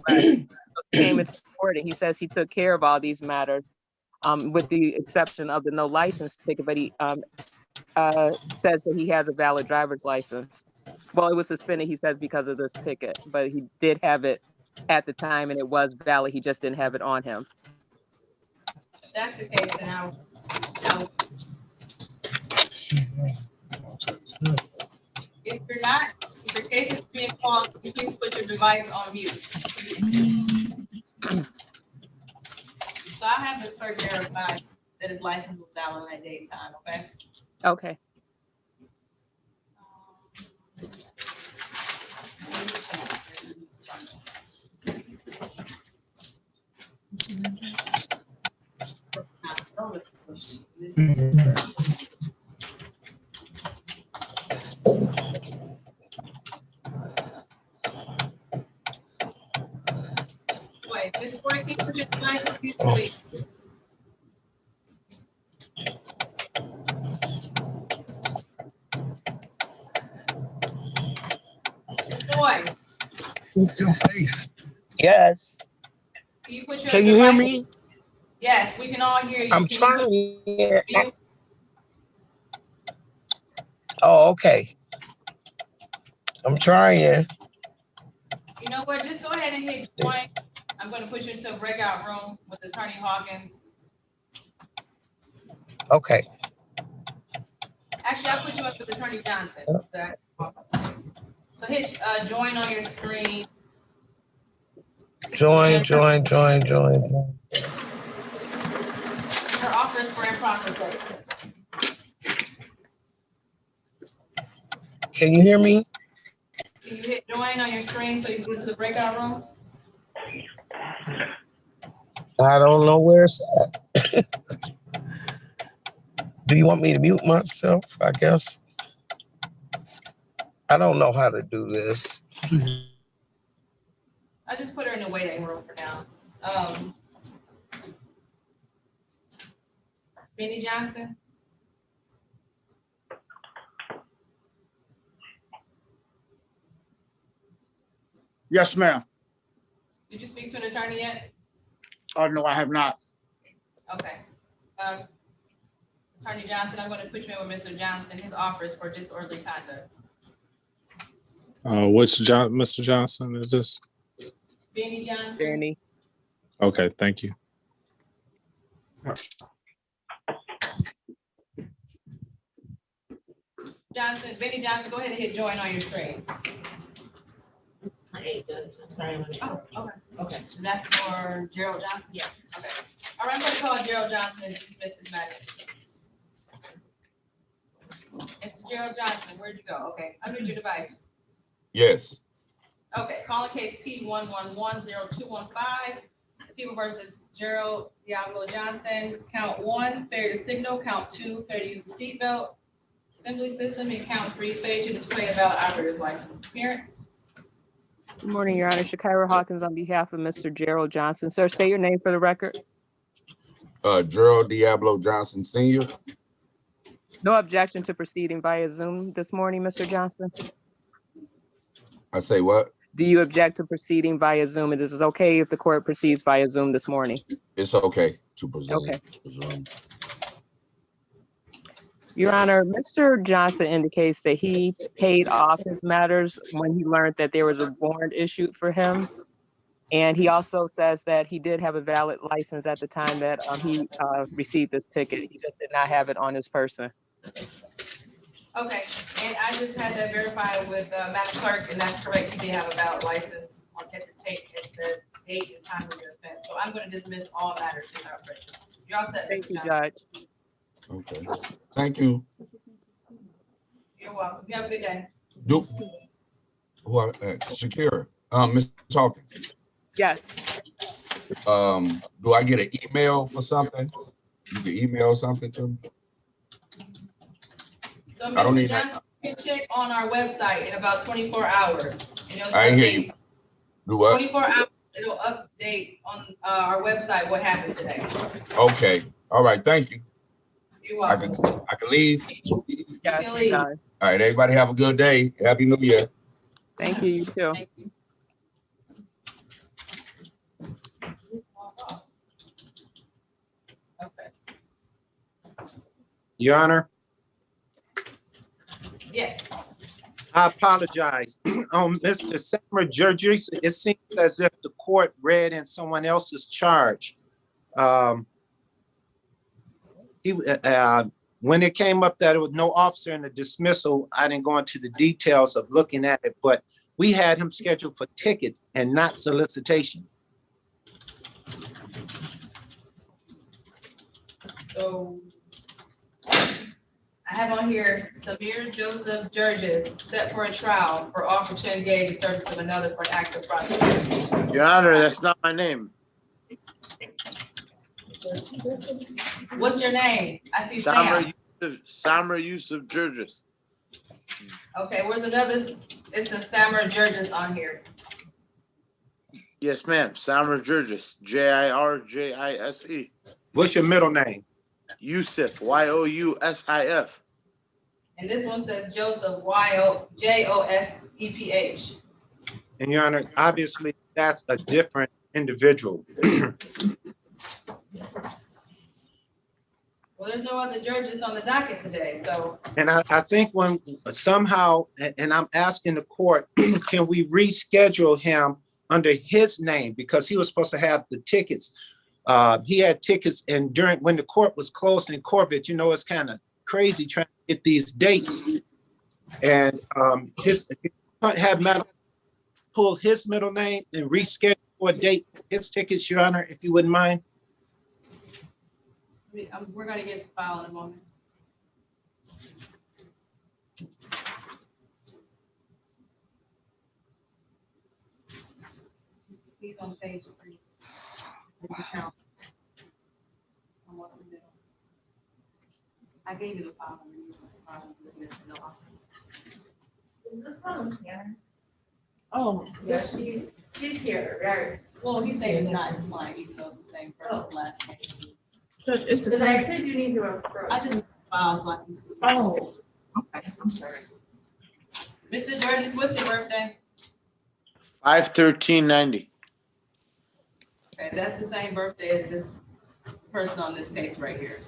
He came into court and he says he took care of all these matters, with the exception of the no license ticket, but he says that he has a valid driver's license. Well, it was suspended, he says, because of this ticket, but he did have it at the time and it was valid. He just didn't have it on him. If that's the case, then if you're not, if your case is being called, you please put your device on mute. So I have the clerk verify that his license was valid on that date and time, okay? Okay. Wait, Ms. Ford, can you put your device on mute, please? Boy, Your face. Yes. can you hear me? Yes, we can all hear you. I'm trying. Oh, okay. I'm trying. You know what? Just go ahead and hit join. I'm going to put you into a breakout room with Attorney Hawkins. Okay. Actually, I'll put you up with Attorney Johnson. So hit join on your screen. Join. Her offers for improper purpose. Can you hear me? Can you hit join on your screen so you can go to the breakout room? I don't know where it's at. Do you want me to mute myself? I guess. I don't know how to do this. I just put her in the waiting room for now. Benny Johnson. Yes, ma'am. Did you speak to an attorney yet? Oh, no, I have not. Okay. Attorney Johnson, I'm going to put you in with Mr. Johnson. His offers for disorderly conduct. Mr. Johnson is this? Benny Johnson. Benny. Okay, thank you. Benny Johnson, go ahead and hit join on your screen. I'm sorry. Oh, okay. And that's for Gerald Johnson? Yes. Okay. All right, I'm going to call Gerald Johnson and dismiss his matter. Mr. Gerald Johnson, where'd you go? Okay, unmute your device. Yes. Okay, calling case P11102215, People versus Gerald Diablo Johnson. Count 1, failure to signal. Count 2, failure to use the seatbelt assembly system. And count 3, failure to display a valid operator's license. Appearance. Good morning, Your Honor. Shakira Hawkins on behalf of Mr. Gerald Johnson. Sir, state your name for the record. Gerald Diablo Johnson Sr. No objection to proceeding via Zoom this morning, Mr. Johnson? I say what? Do you object to proceeding via Zoom? Is it okay if the court proceeds via Zoom this morning? It's okay to proceed. Okay. Your Honor, Mr. Johnson indicates that he paid off his matters when he learned that there was a warrant issued for him. And he also says that he did have a valid license at the time that he received this ticket. He just did not have it on his person. Okay, and I just had that verified with Madam Clerk, and that's correct. He did have a valid license at the tape at the date and time of the offense. So I'm going to dismiss all matters without prejudice. Y'all set. Thank you, Judge. Okay. Thank you. You're welcome. You have a good day. Shakira, Ms. Hawkins. Yes. Do I get an email for something? You can email something to me. So I don't Mr. need Johnson, you can check on our website in about 24 hours. And it'll I ain't hear update- you. Do what? 24 hours, it'll update on our website what happened today. Okay. All right. Thank you. You're I welcome. can leave. Yes, You can leave. John. All right. Everybody have a good day. Happy New Year. Thank you, you too. Thank you. Okay. Your Honor, Yes. I apologize. Mr. Sabree Jurgis, it seems as if the court read in someone else's charge. When it came up that there was no officer in the dismissal, I didn't go into the details of looking at it, but we had him scheduled for tickets and not solicitation. So I have on here Samir Joseph Jurgis set for a trial for offer to engage the service of another for an act of prosecution. Your Honor, that's not my name. What's your name? I see Sam. Sabree Yusuf Jurgis. Okay, where's another? It's a Samir Jurgis on here. Yes, ma'am. Sabree Jurgis. Jirjise. What's your middle name? Yusuf. Yousif. And this one says Joseph Joseph. And Your Honor, obviously that's a different individual. Well, there's no other judges on the docket today, so. And I think when somehow, and I'm asking the court, can we reschedule him under his name? Because he was supposed to have the tickets. He had tickets, and when the court was closed in Corvette, you know, it's kind of crazy trying to get these dates. And have Madam pull his middle name and reschedule a date for his tickets, Your Honor, if you wouldn't mind. We're gonna get the file in a moment. He's on page 3. I gave you the file. Oh, Yes, she's here, right? Well, he's saying it's not his line, even though it's the same first and last name. It's the same. I said you need to approve. I just file so I can see. Oh. Okay, I'm sorry. Mr. Jurgis, what's your birthday? 5/13/90. Okay, that's the same birthday as this person on this case right here.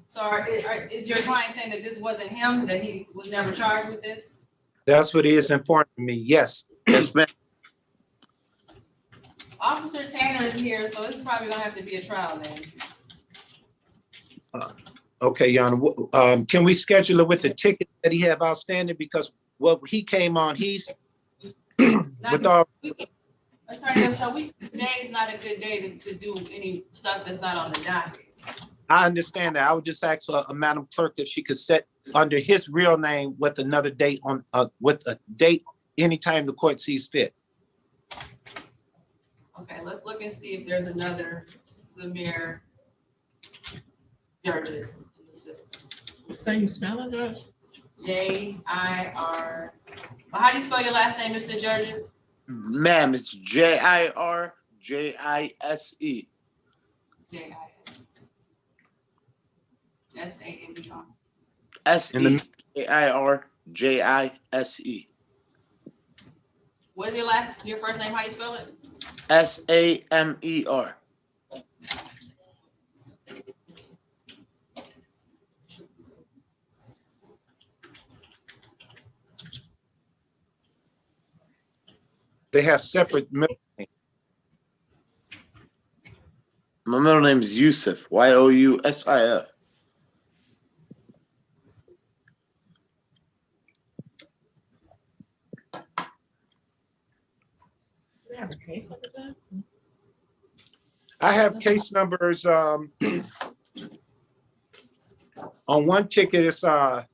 So is your client saying that this wasn't him, that he was never charged with this? That's what he is informing me, yes. Yes, ma'am. Officer Tanner is here, so it's probably gonna have to be a trial then. Okay, Your Honor, can we schedule it with the ticket that he have outstanding? Because what he came on, he's with our. Attorney, so today is not a good day to do any stuff that's not on the docket. I understand that. I would just ask for Madam Clerk if she could set under his real name with another date on, with a date anytime the court sees fit. Okay, let's look and see if there's another Samir Jurgis in the system. Same spelling, Judge? J-I-R. Well, how do you spell your last name, Mr. Jurgis? Ma'am, it's Jirjise. J-I-S-A-M-E-R. Sejirjise. What's your first name? How you spell it? Samer. They have separate middle names. My middle name is Yusuf. Yousif. I have case numbers, on one ticket, it's, Attorney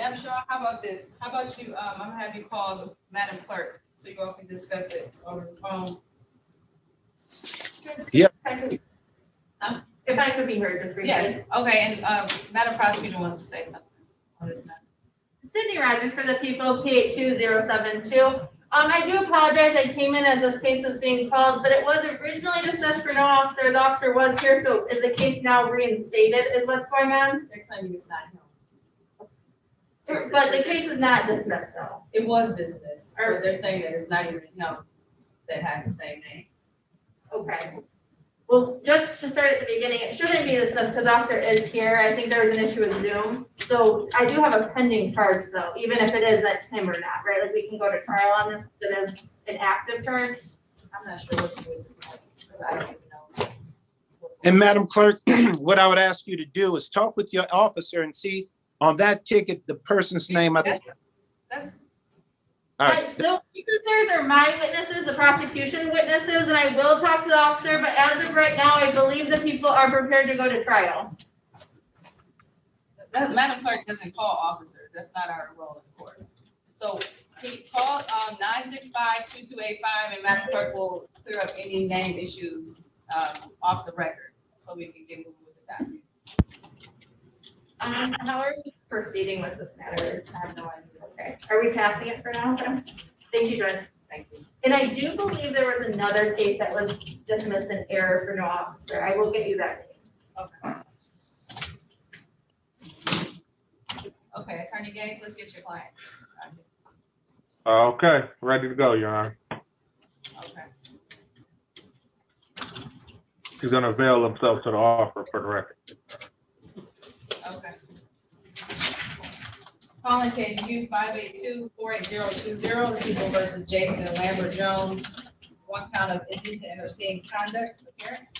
Upshaw, how about this? How about you, I'm gonna have you call Madam Clerk so you all can discuss it over the phone. Yeah. If I could be heard just briefly. Yes, okay, and Madam Prosecutor wants to say something on this matter. Sydney Rogers for the people, P8072. I do apologize, I came in as this case was being called, but it was originally dismissed for no officer. The officer was here, so is the case now reinstated is what's going on? They're claiming it's not him. But the case is not dismissed though. It was dismissed, or they're saying that it's not even him that has the same name. Okay. Well, just to start at the beginning, it shouldn't be dismissed because the officer is here. I think there was an issue with Zoom. So I do have a pending charge though, even if it is that him or not, right? Like we can go to trial on this, it is an active charge. I'm not sure what's with it. I don't even know. and Madam Clerk, what I would ask you to do is talk with your officer and see on that ticket, the person's name. That's All right. The witnesses are my witnesses, the prosecution witnesses, and I will talk to the officer, but as of right now, I believe the people are prepared to go to trial. Madam Clerk doesn't call officers. That's not our role in court. So he called 965-2285 and Madam Clerk will clear up any name issues off the record so we can get moving with the document. How are we proceeding with this matter? I have no idea. Okay. Are we passing it for now? Thank you, Judge. Thank you. And I do believe there was another case that was dismissed in error for no officer. I will get you that name. Okay. Okay, Attorney Gaines, let's get your client. Okay, ready to go, Your Honor. Okay. He's gonna avail himself to the offer for the record. Okay. Calling case U-582-48020, the people versus Jason Lambert Jones. One count of indecent and obscene conduct appearance.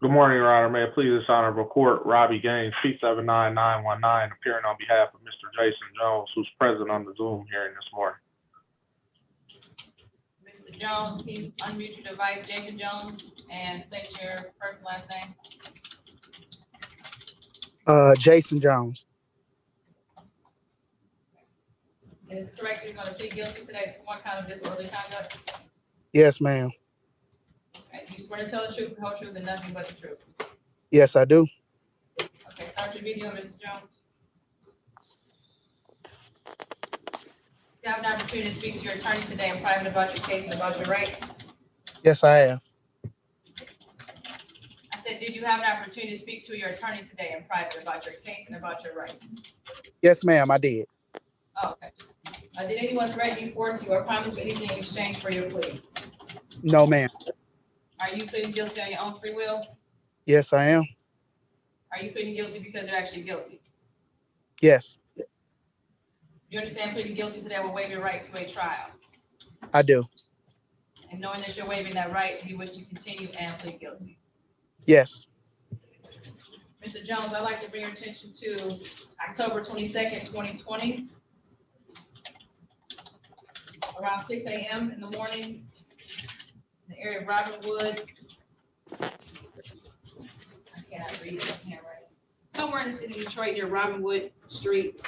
Good morning, Your Honor. May it please this honorable court, Robbie Gaines, C79919, appearing on behalf of Mr. Jason Jones, who's present on the Zoom hearing this morning. Mr. Jones, can you unmute your device, Jason Jones, and state your first and last name? Jason Jones. And it's correct, you're gonna plead guilty today to one count of disorderly conduct? Yes, ma'am. Okay, you swear to tell the truth, the whole truth, and nothing but the truth? Yes, I do. Okay, start your video, Mr. Jones. You have an opportunity to speak to your attorney today in private about your case and about your rights. Yes, I have. I said, did you have an opportunity to speak to your attorney today in private about your case and about your rights? Yes, ma'am, I did. Oh, okay. Did anyone threaten you, force you, or promise you anything in exchange for your plea? No, ma'am. Are you pleading guilty on your own free will? Yes, I am. Are you pleading guilty because you're actually guilty? Yes, You understand pleading guilty today will waive your right to a trial. I do. And knowing that you're waiving that right, you wish to continue and plead guilty. Yes. Mr. Jones, I'd like to bring your attention to October 22nd, 2020. Around 6 a.m. in the morning, in the area of Robinwood. I cannot read it, I can't write it. Somewhere in the city of Detroit near Robinwood Street.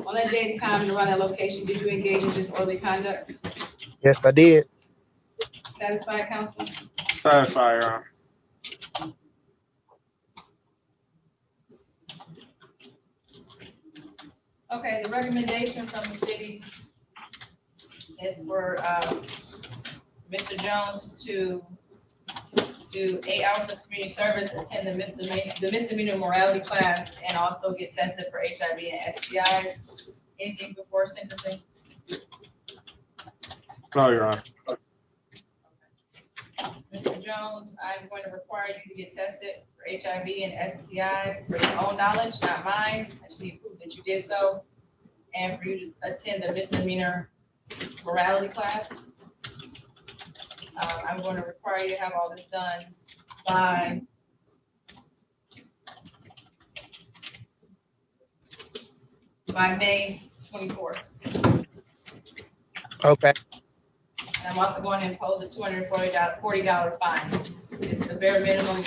On that day and time and around that location, did you engage in disorderly conduct? Yes, I did. Satisfied, counsel? Satisfied, Your Honor. Okay, the recommendation from the city is for Mr. Jones to do 8 hours of community service, attend the misdemeanor morality class, and also get tested for HIV and STIs. Anything before sentencing? No, Your Honor. Mr. Jones, I'm going to require you to get tested for HIV and STIs for your own knowledge, not mine. I just need proof that you did so. And for you to attend the misdemeanor morality class. I'm going to require you to have all this done by May 24th. Okay. And I'm also going to impose a $240 fine. It's the bare minimum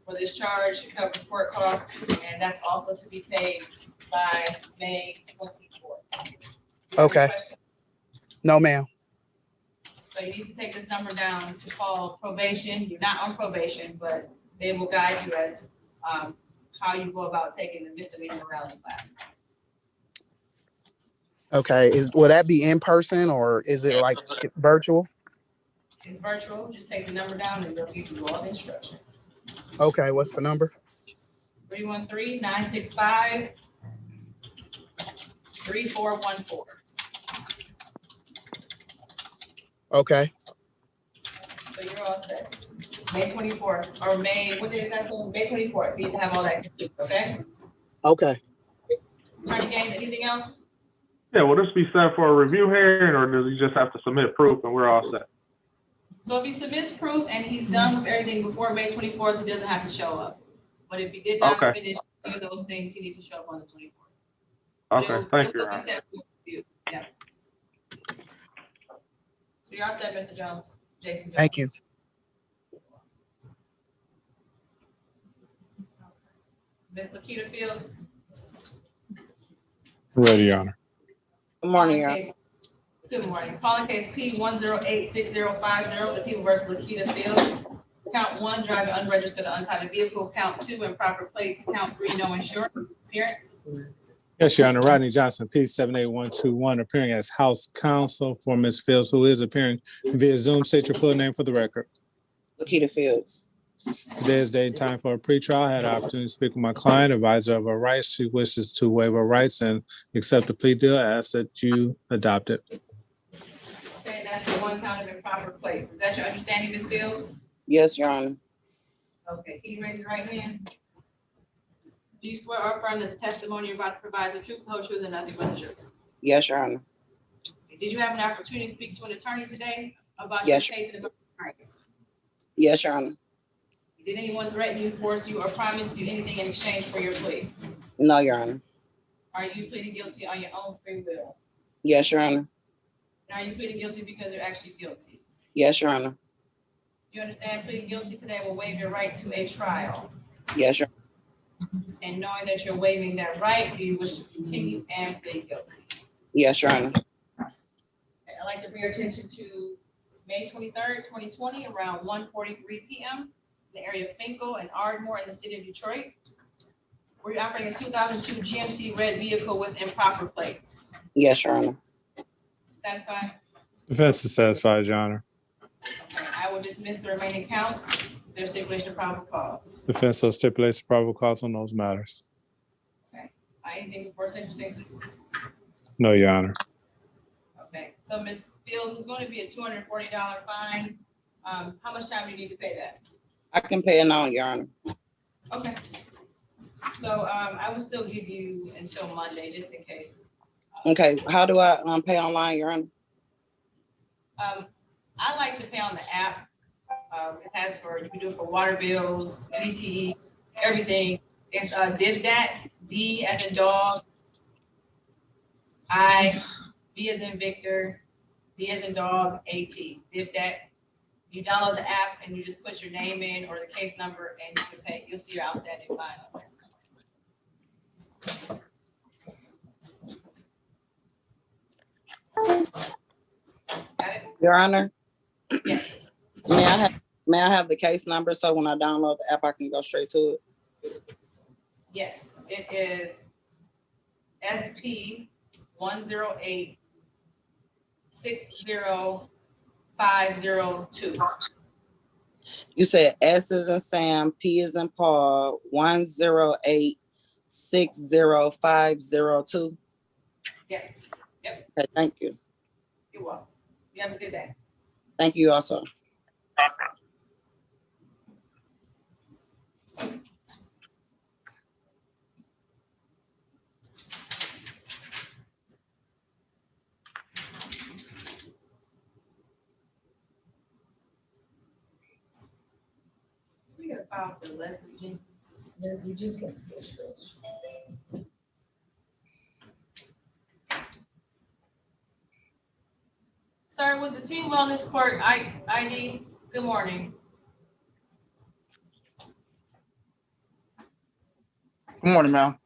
for this charge. It covers court costs, and that's also to be paid by May 24th. Okay. No, ma'am. So you need to take this number down to call probation. You're not on probation, but they will guide you as to how you go about taking the misdemeanor morality class. Okay. Will that be in person or is it like virtual? It's virtual. Just take the number down and they'll give you all the instructions. Okay. What's the number? 313-965-3414. Okay. So you're all set. May 24th or May, what day is that? May 24th. You need to have all that complete, okay? Okay. Attorney Gaines, anything else? Yeah, will this be set for a review hearing or does he just have to submit proof and we're all set? So if he submits proof and he's done with everything before May 24th, he doesn't have to show up. But if he did not finish any of those things, he needs to show up on the 24th. Okay, thank you. Yeah. So you're all set, Mr. Jones. Jason Jones. Thank you. Ms. Lakita Fields. Ready, Your Honor. Good morning, Your Honor. Good morning. Calling case P-108-6050, the people versus Lakita Fields. Count 1, driving unregistered or untitled vehicle. Count 2, improper plates. Count 3, no insurance. Appearance. Yes, Your Honor. Rodney Johnson, P78121, appearing as House Counsel for Ms. Fields, who is appearing via Zoom. State your full name for the record. Lakita Fields. Today is date and time for a pretrial. I had the opportunity to speak with my client, advisor of her rights. She wishes to waive her rights and accept the plea deal. I ask that you adopt it. Okay, that's the one count of improper plates. Is that your understanding, Ms. Fields? Yes, Your Honor. Okay, can you raise your right hand? Do you swear or affirm that the testimony you're about to provide is the truth, the whole truth, and nothing but the truth? Yes, Your Honor. Did you have an opportunity to speak to an attorney today about Yes. your case and about your rights? Yes, Your Honor. Did anyone threaten you, force you, or promise you anything in exchange for your plea? No, Your Honor. Are you pleading guilty on your own free will? Yes, Your Honor. And are you pleading guilty because you're actually guilty? Yes, Your Honor. You understand pleading guilty today will waive your right to a trial. Yes, Your Honor. And knowing that you're waiving that right, do you wish to continue and plead guilty? Yes, Your Honor. I'd like to bring your attention to May 23rd, 2020, around 1:43 p.m. in the area of Finkel and Ardmore in the city of Detroit. Were you operating a 2002 GMC red vehicle with improper plates? Yes, Your Honor. Satisfied? Defense is satisfied, Your Honor. Okay, I will dismiss the remaining counts. There's stipulation of probable cause. Defense so stipulates probable cause on those matters. Okay. Anything before sentencing? No, Your Honor. Okay. So Ms. Fields is going to be a $240 fine. How much time do you need to pay that? I can pay it now, Your Honor. Okay. So I will still give you until Monday, just in case. Okay, how do I pay online, Your Honor? I like to pay on the app. It has for, you can do it for water bills, BTE, everything. It's DivDat, D as in dog, I, V as in Victor, D as in dog, AT, DivDat. You download the app and you just put your name in or the case number and you can pay. You'll see your outstanding fine on there. Got it? Your Honor, Yes. may I have the case number so when I download the app, I can go straight to it? Yes, it is SP 108-60502. You said S is in Sam, P is in Paul, 108-60502. Yes, yep, Okay, thank you. you're welcome. You have a good day. Thank you also. We got a file for Leslie Jenkins. Leslie Jenkins. Start with the Team Wellness Court ID. Good morning. Good morning, ma'am.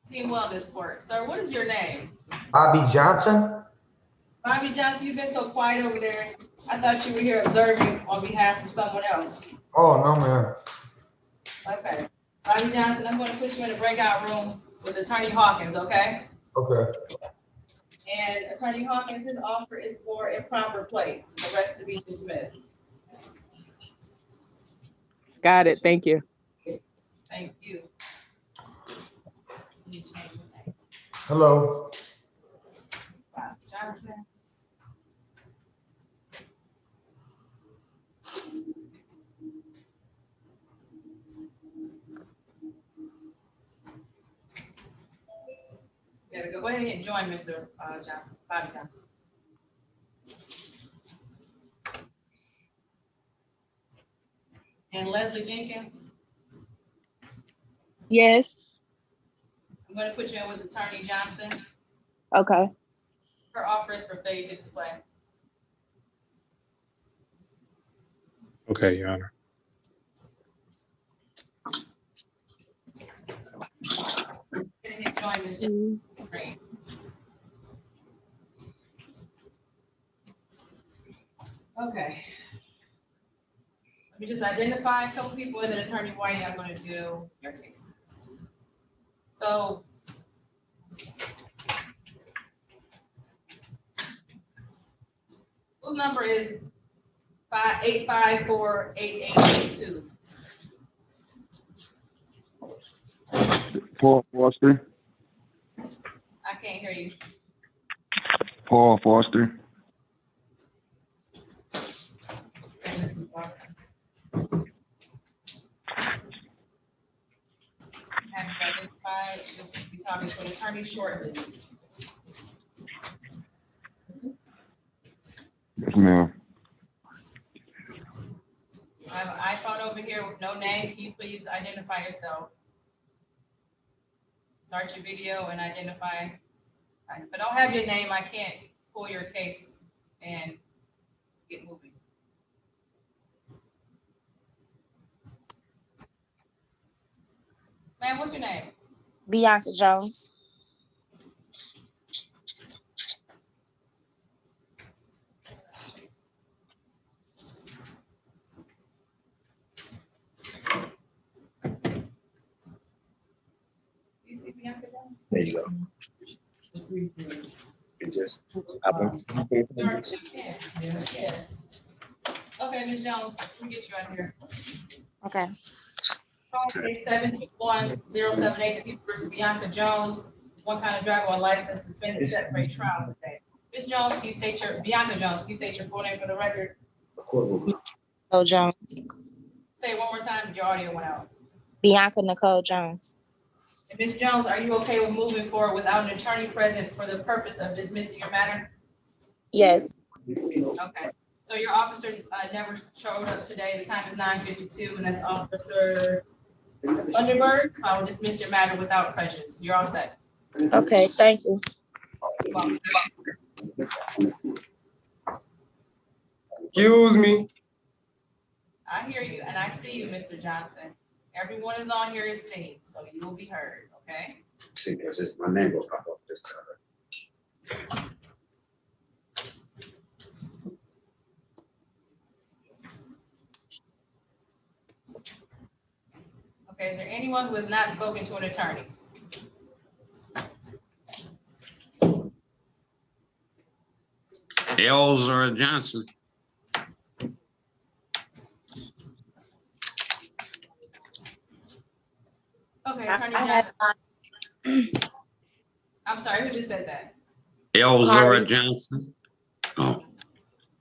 Team Wellness Court. Sir, what is your name? Bobby Johnson? Bobby Johnson, you've been so quiet over there. I thought you were here observing on behalf of someone else. Oh, no, ma'am. Okay. Bobby Johnson, I'm going to put you in a breakout room with Attorney Hawkins, okay? Okay. And Attorney Hawkins, his offer is for improper place. The rest to be dismissed. Got it. Thank you. Thank you. Hello. Bobby Johnson. Gotta go ahead and join Mr. Johnson, Bobby Johnson. And Leslie Jenkins, Yes. I'm gonna put you in with Attorney Johnson. Okay. Her offer is for failure to display. Okay, Your Honor. Getting him join Mr. Screen. Okay. Let me just identify a couple people and then Attorney Whitey, I'm gonna do your case. So. Whose number is 854-8882? Paul Foster. I can't hear you. Paul Foster. Have you identified, you'll be talking to an attorney shortly. Yes, ma'am. I have an iPhone over here with no name. Can you please identify yourself? Start your video and identify. If I don't have your name, I can't pull your case and get moving. Ma'am, what's your name? Bianca Jones. You see Bianca Jones? There you go. It just happens. Yeah. Okay, Ms. Jones, let me get you out of here. Okay. Call case 721-078, the people versus Bianca Jones, one kind of driver on license, suspended, set for a trial today. Ms. Jones, can you state your, Bianca Jones, can you state your full name for the record? Nicole Jones. Say it one more time, your audio went out. Bianca Nicole Jones. And Ms. Jones, are you okay with moving forward without an attorney present for the purpose of dismissing your matter? Yes. Okay, So your officer never showed up today. The time is 9:52, and that's Officer Underberg. So I will dismiss your matter without prejudice. You're all set. Okay, thank you. Excuse me. I hear you, and I see you, Mr. Johnson. Everyone is on here is seen, so you will be heard, okay? See, because it's my name will pop up this time. Okay, is there anyone who has not spoken to an attorney? Elzara Johnson. Okay, Attorney Johnson. I'm sorry, who just said that? Elzara Johnson. Oh,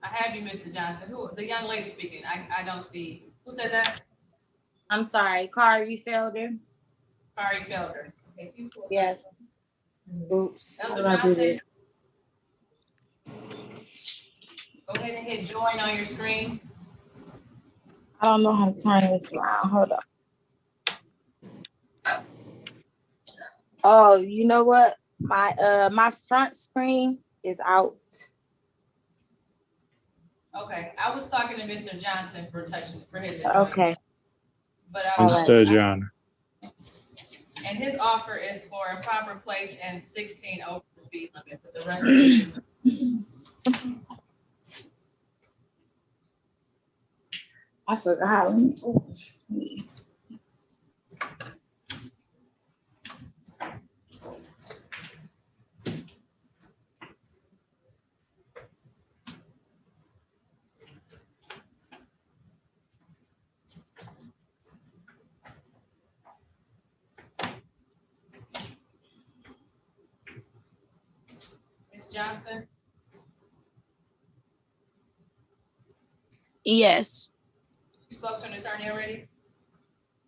I have you, Mr. Johnson. Who, the young lady speaking, I don't see. Who said that? I'm sorry, Kari Felder. Kari Felder. Okay, Yes. Oops. How Elder do I do this? Go ahead and hit join on your screen. I don't know how to turn this around. Hold up. Oh, you know what? My front screen is out. Okay, I was talking to Mr. Johnson for his. Okay. But Understood, Your Honor. And his offer is for improper place and 16 over the speed limit, but the rest of it is. I forgot. Ms. Johnson? Yes. You spoke to an attorney already?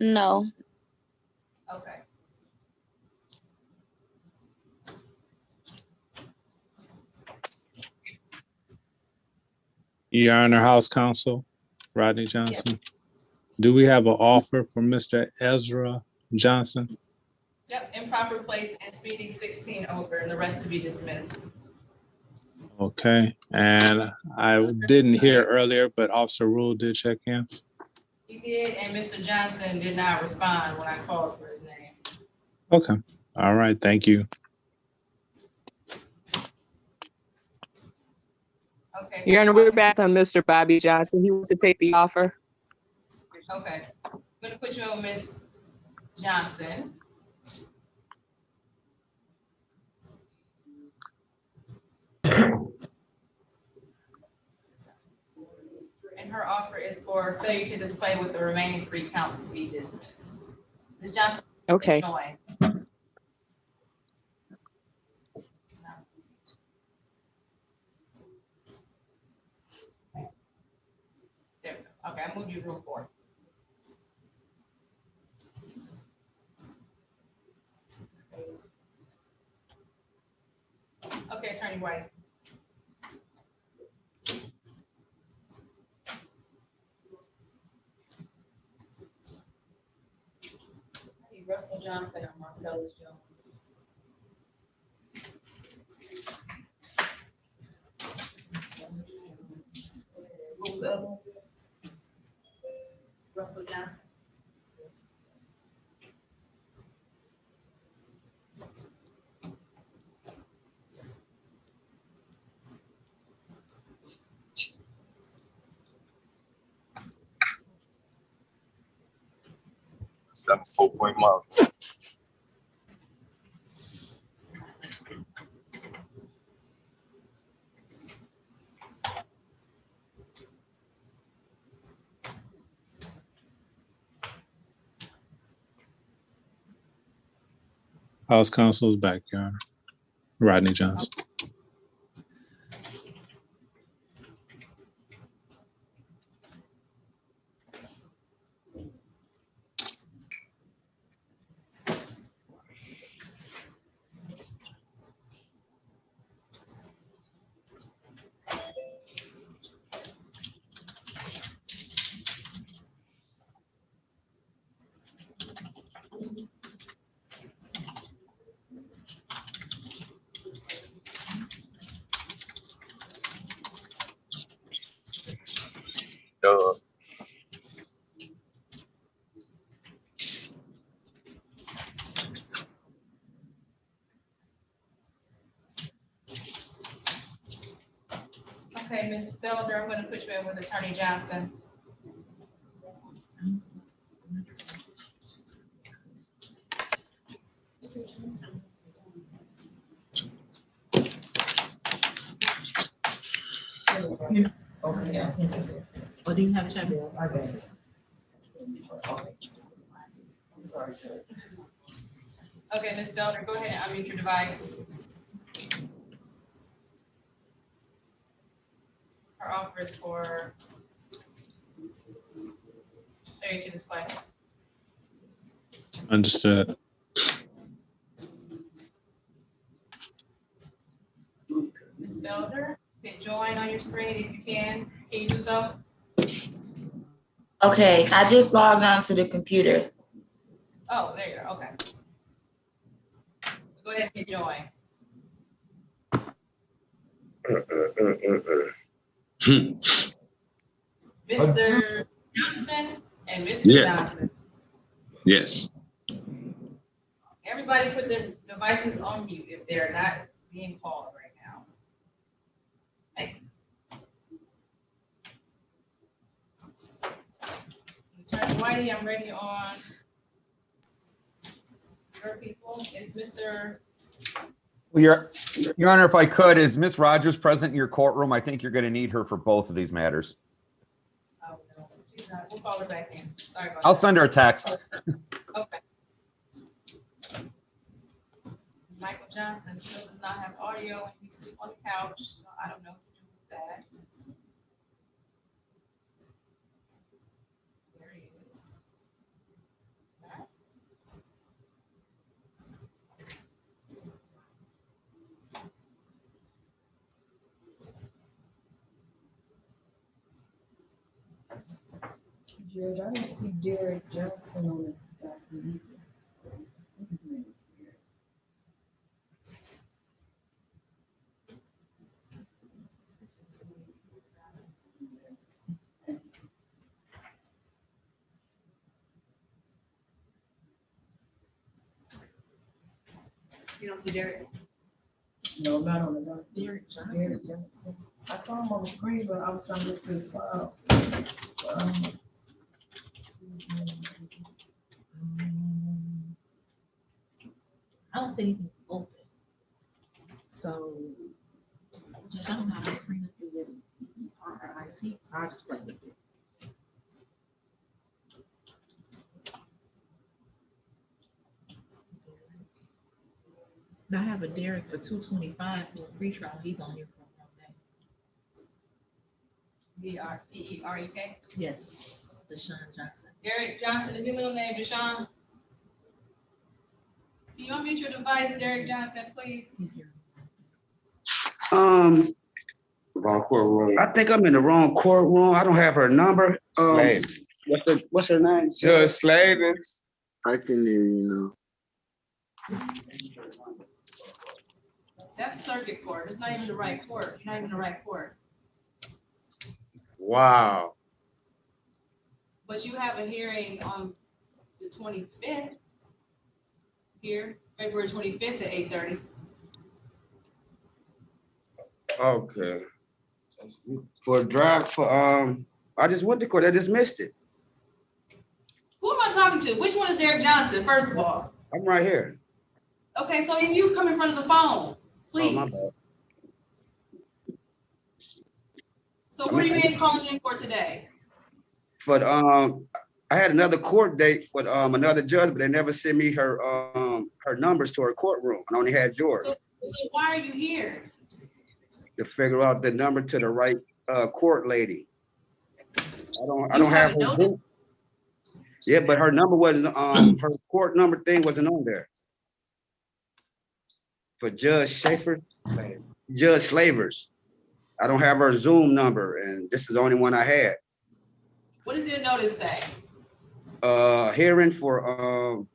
No. Okay. Your Honor, House Counsel Rodney Johnson. Do we have an offer for Mr. Ezra Johnson? Yep, improper place and speeding 16 over and the rest to be dismissed. Okay, and I didn't hear earlier, but Officer Rule did check in. He did, and Mr. Johnson did not respond when I called for his name. Okay, all right, thank you. Okay. Your Honor, we're back on Mr. Bobby Johnson. He wants to take the offer. Okay, I'm gonna put you on Ms. Johnson. And her offer is for failure to display with the remaining 3 counts to be dismissed. Ms. Johnson. Okay. Join. There we go. Okay, I moved you to room 4. Okay, Attorney White. I need Russell Johnson and Marcellus Jones. Who's up? Russell Johnson. Seven 4-point mark. House Counsel is back, Your Honor. Rodney Johnson. Done. Okay, Ms. Felder, I'm gonna put you in with Attorney Johnson. Okay. What do you have, Shabby? Okay, Ms. Felder, go ahead and unmute your device. Her offer is for failure to display. Understood. Ms. Felder, hit join on your screen if you can. Can you do so? Okay, I just logged on to the computer. Oh, there you go, okay. Go ahead and hit join. Mr. Johnson and Mr. Yeah. Johnson. Yes. Everybody put their devices on mute if they're not being called right now. Thank you. Attorney Whitey, I'm ready on your people. Is Mr. Well, Your Honor, if I could, is Ms. Rogers present in your courtroom? I think you're going to need her for both of these matters. Oh, no, she's not. We'll call her back in. Sorry about I'll that. send her a text. Okay. Michael Johnson still does not have audio and he's still on the couch. So I don't know what to do with that. There he is. Judge, I don't see Derek Johnson on the document. You don't see Derek? No, not on the document. Derek Johnson. I saw him on the screen, but I was trying to look for his file. I don't see anything open. So, just I don't have a screen up there with RIC. I'll just play with it. I have a Derek for 225 for a free trial. He's on here for one day. D-R-E-E-R-E-K? Yes, Deshaun Johnson. Derek Johnson, is your middle name Deshaun? Can you unmute your device, Derek Johnson, please? Wrong courtroom. I think I'm in the wrong courtroom. I don't have her number. What's her name? Judge Slavin. I can hear you That's circuit court. It's not even the right court. You're not even the right court. Wow. But you have a hearing on the 25th here, February 25th at 8:30. Okay. For drive for I just went to court. I just missed it. Who am I talking to? Which one is Derek Johnson, first of all? I'm right here. Okay, so then you come in front of the phone, please. Oh, my bad. So what are you being called in for today? But I had another court date with another judge, but they never sent me her numbers to her courtroom. I only had yours. So why are you here? To figure out the number to the right court lady. I don't have her book. Yeah, but her number wasn't her court number thing wasn't on there. For Judge Schaefer, Judge Slavers. I don't have her Zoom number, and this is the only one I had. What does your notice say? Hearing for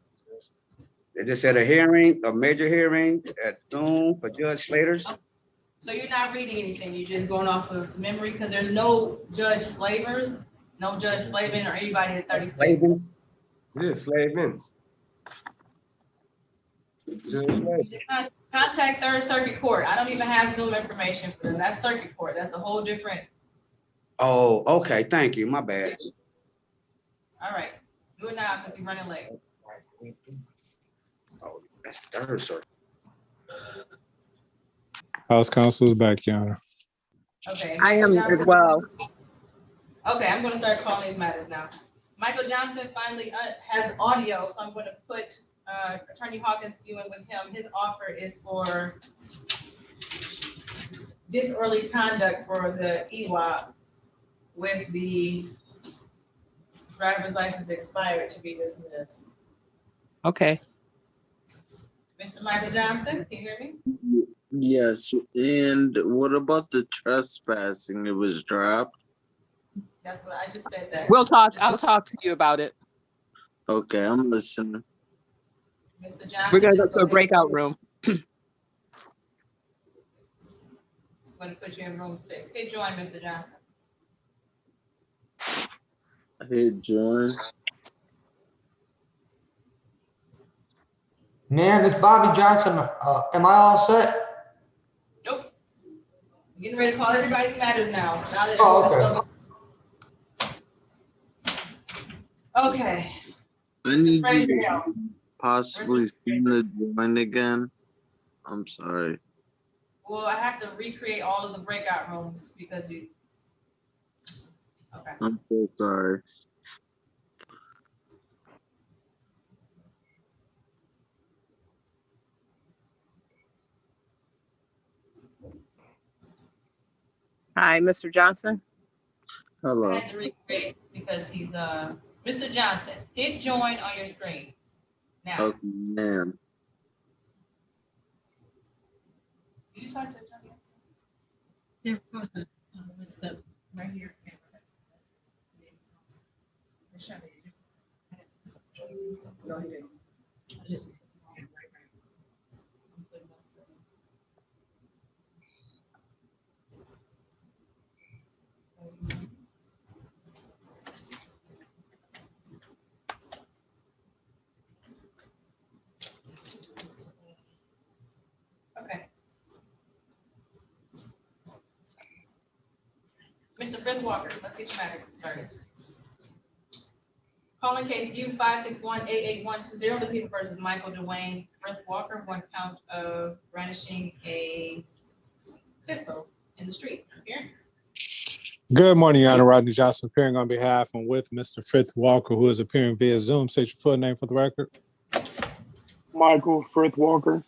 they just said a major hearing at Zoom for Judge Slaters. So you're not reading anything, you're just going off of memory, because there's no Judge Slavers No Judge Slavin or anybody at 36. Slavin? Yeah, Slavins. Contact Third Circuit Court. I don't even have Zoom information for them. That's Circuit Court. That's a whole different. Oh, okay, thank you, my bad. All right, do it now because you're running late. Oh, that's Third Circuit. House counsel is back, Your Honor. Okay. I am as well. Okay, I'm gonna start calling these matters now. Michael Johnson finally has audio, so I'm gonna put Attorney Hawkins, you in with him. His offer is for disorderly conduct for the EWAP with the driver's license expired to be dismissed. Okay. Mr. Michael Johnson, can you hear me? Yes, and what about the trespassing? It was dropped. That's what I just said that. We'll talk. I'll talk to you about it. Okay, I'm listening. Mr. Johnson. We're gonna go to a breakout room. I'm gonna put you in room 6. Hey, join Mr. Johnson. Hit join. Man, Miss Bobby Johnson, am I all set? Nope. I'm getting ready to call everybody's matters now. Now that Oh, okay. I need Right you to now. possibly send the join again. I'm sorry. Well, I have to recreate all of the breakout rooms because you. Okay. I'm so sorry. Hi, Mr. Johnson. Hello. I had to recreate because he's Mr. Johnson. Hit join on your screen. Now. Okay, man. Did you talk to Attorney? Yeah, it's right here. Go ahead. Just. Okay. Mr. Fritz Walker, let's get your matter started. Calling case U-561-88120, the people versus Michael Dwayne Fritz Walker, one count of brandishing a pistol in the street. Appearance. Good morning, Your Honor. Rodney Johnson appearing on behalf and with Mr. Frith Walker, who is appearing via Zoom. State your full name for the record. Michael Frith Walker.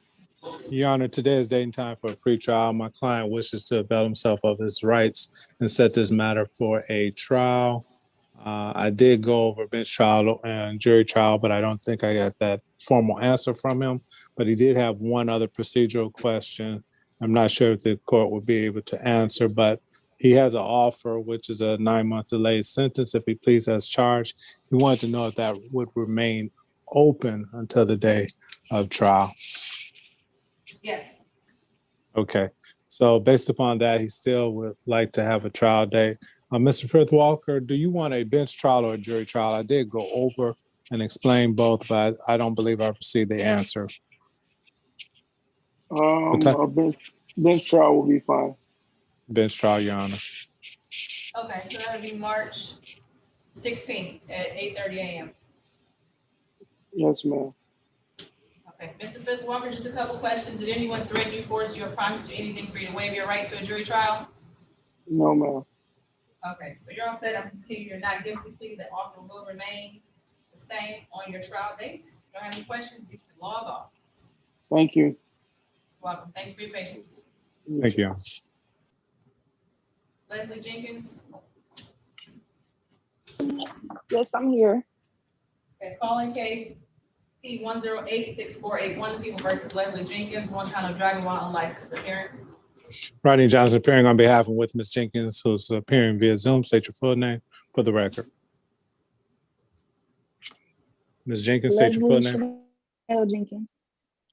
Your Honor, today is date and time for a pretrial. My client wishes to avail himself of his rights and set this matter for a trial. I did go over bench trial and jury trial, but I don't think I got that formal answer from him. But he did have one other procedural question. I'm not sure if the court would be able to answer, but he has an offer, which is a 9-month delayed sentence if he pleads as charged. He wanted to know if that would remain open until the day of trial. Yes. Okay. So based upon that, he still would like to have a trial day. Mr. Frith Walker, do you want a bench trial or a jury trial? I did go over and explain both, but I don't believe I received the answer. A bench trial will be fine. Bench trial, Your Honor. Okay, so that'll be March 16th at 8:30 a.m. Yes, ma'am. Okay, Mr. Fritz Walker, just a couple questions. Did anyone threaten you, force you, or promise you anything for you to waive your right to a jury trial? No, ma'am. Okay, so you're all set. I'm continuing your not guilty plea. The offer will remain the same on your trial date. If you don't have any questions, you can log off. Thank you. Welcome. Thank you for your patience. Thank you. Leslie Jenkins. Yes, I'm here. Okay, calling case P1086481, people versus Leslie Jenkins, one count of driving while unlicensed. Appearance. Rodney Johnson appearing on behalf and with Ms. Jenkins, who's appearing via Zoom. State your full name for the record. Ms. Jenkins, state your full name. Chanel Jenkins.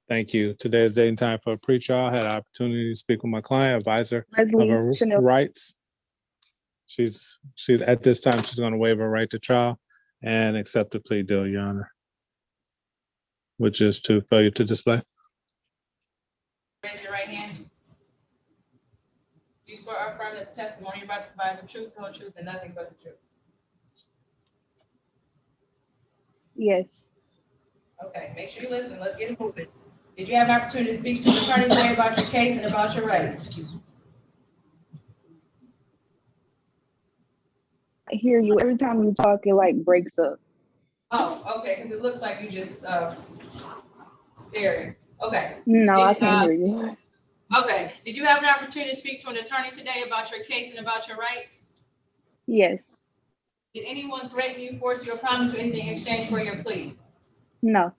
Thank you. Today is date and time for a pretrial. I had an opportunity to speak with my client, advisor of Leslie her Chanel. rights. She's at this time, she's going to waive her right to trial and accept the plea deal, Your Honor, which is to failure to display. Raise your right hand. Do you swear or affirm that the testimony you're about to provide is the truth, the whole truth, and nothing but the truth? Yes. Okay, make sure you listen. Let's get it moving. Did you have an opportunity to speak to an attorney today about your case and about your rights? I hear you. Every time you talk, it like breaks up. Oh, okay, because it looks like you just staring. Okay. No, I can't hear you. Okay. Did you have an opportunity to speak to an attorney today about your case and about your rights? Yes. Did anyone threaten you, force you, or promise you anything in exchange for your plea? No.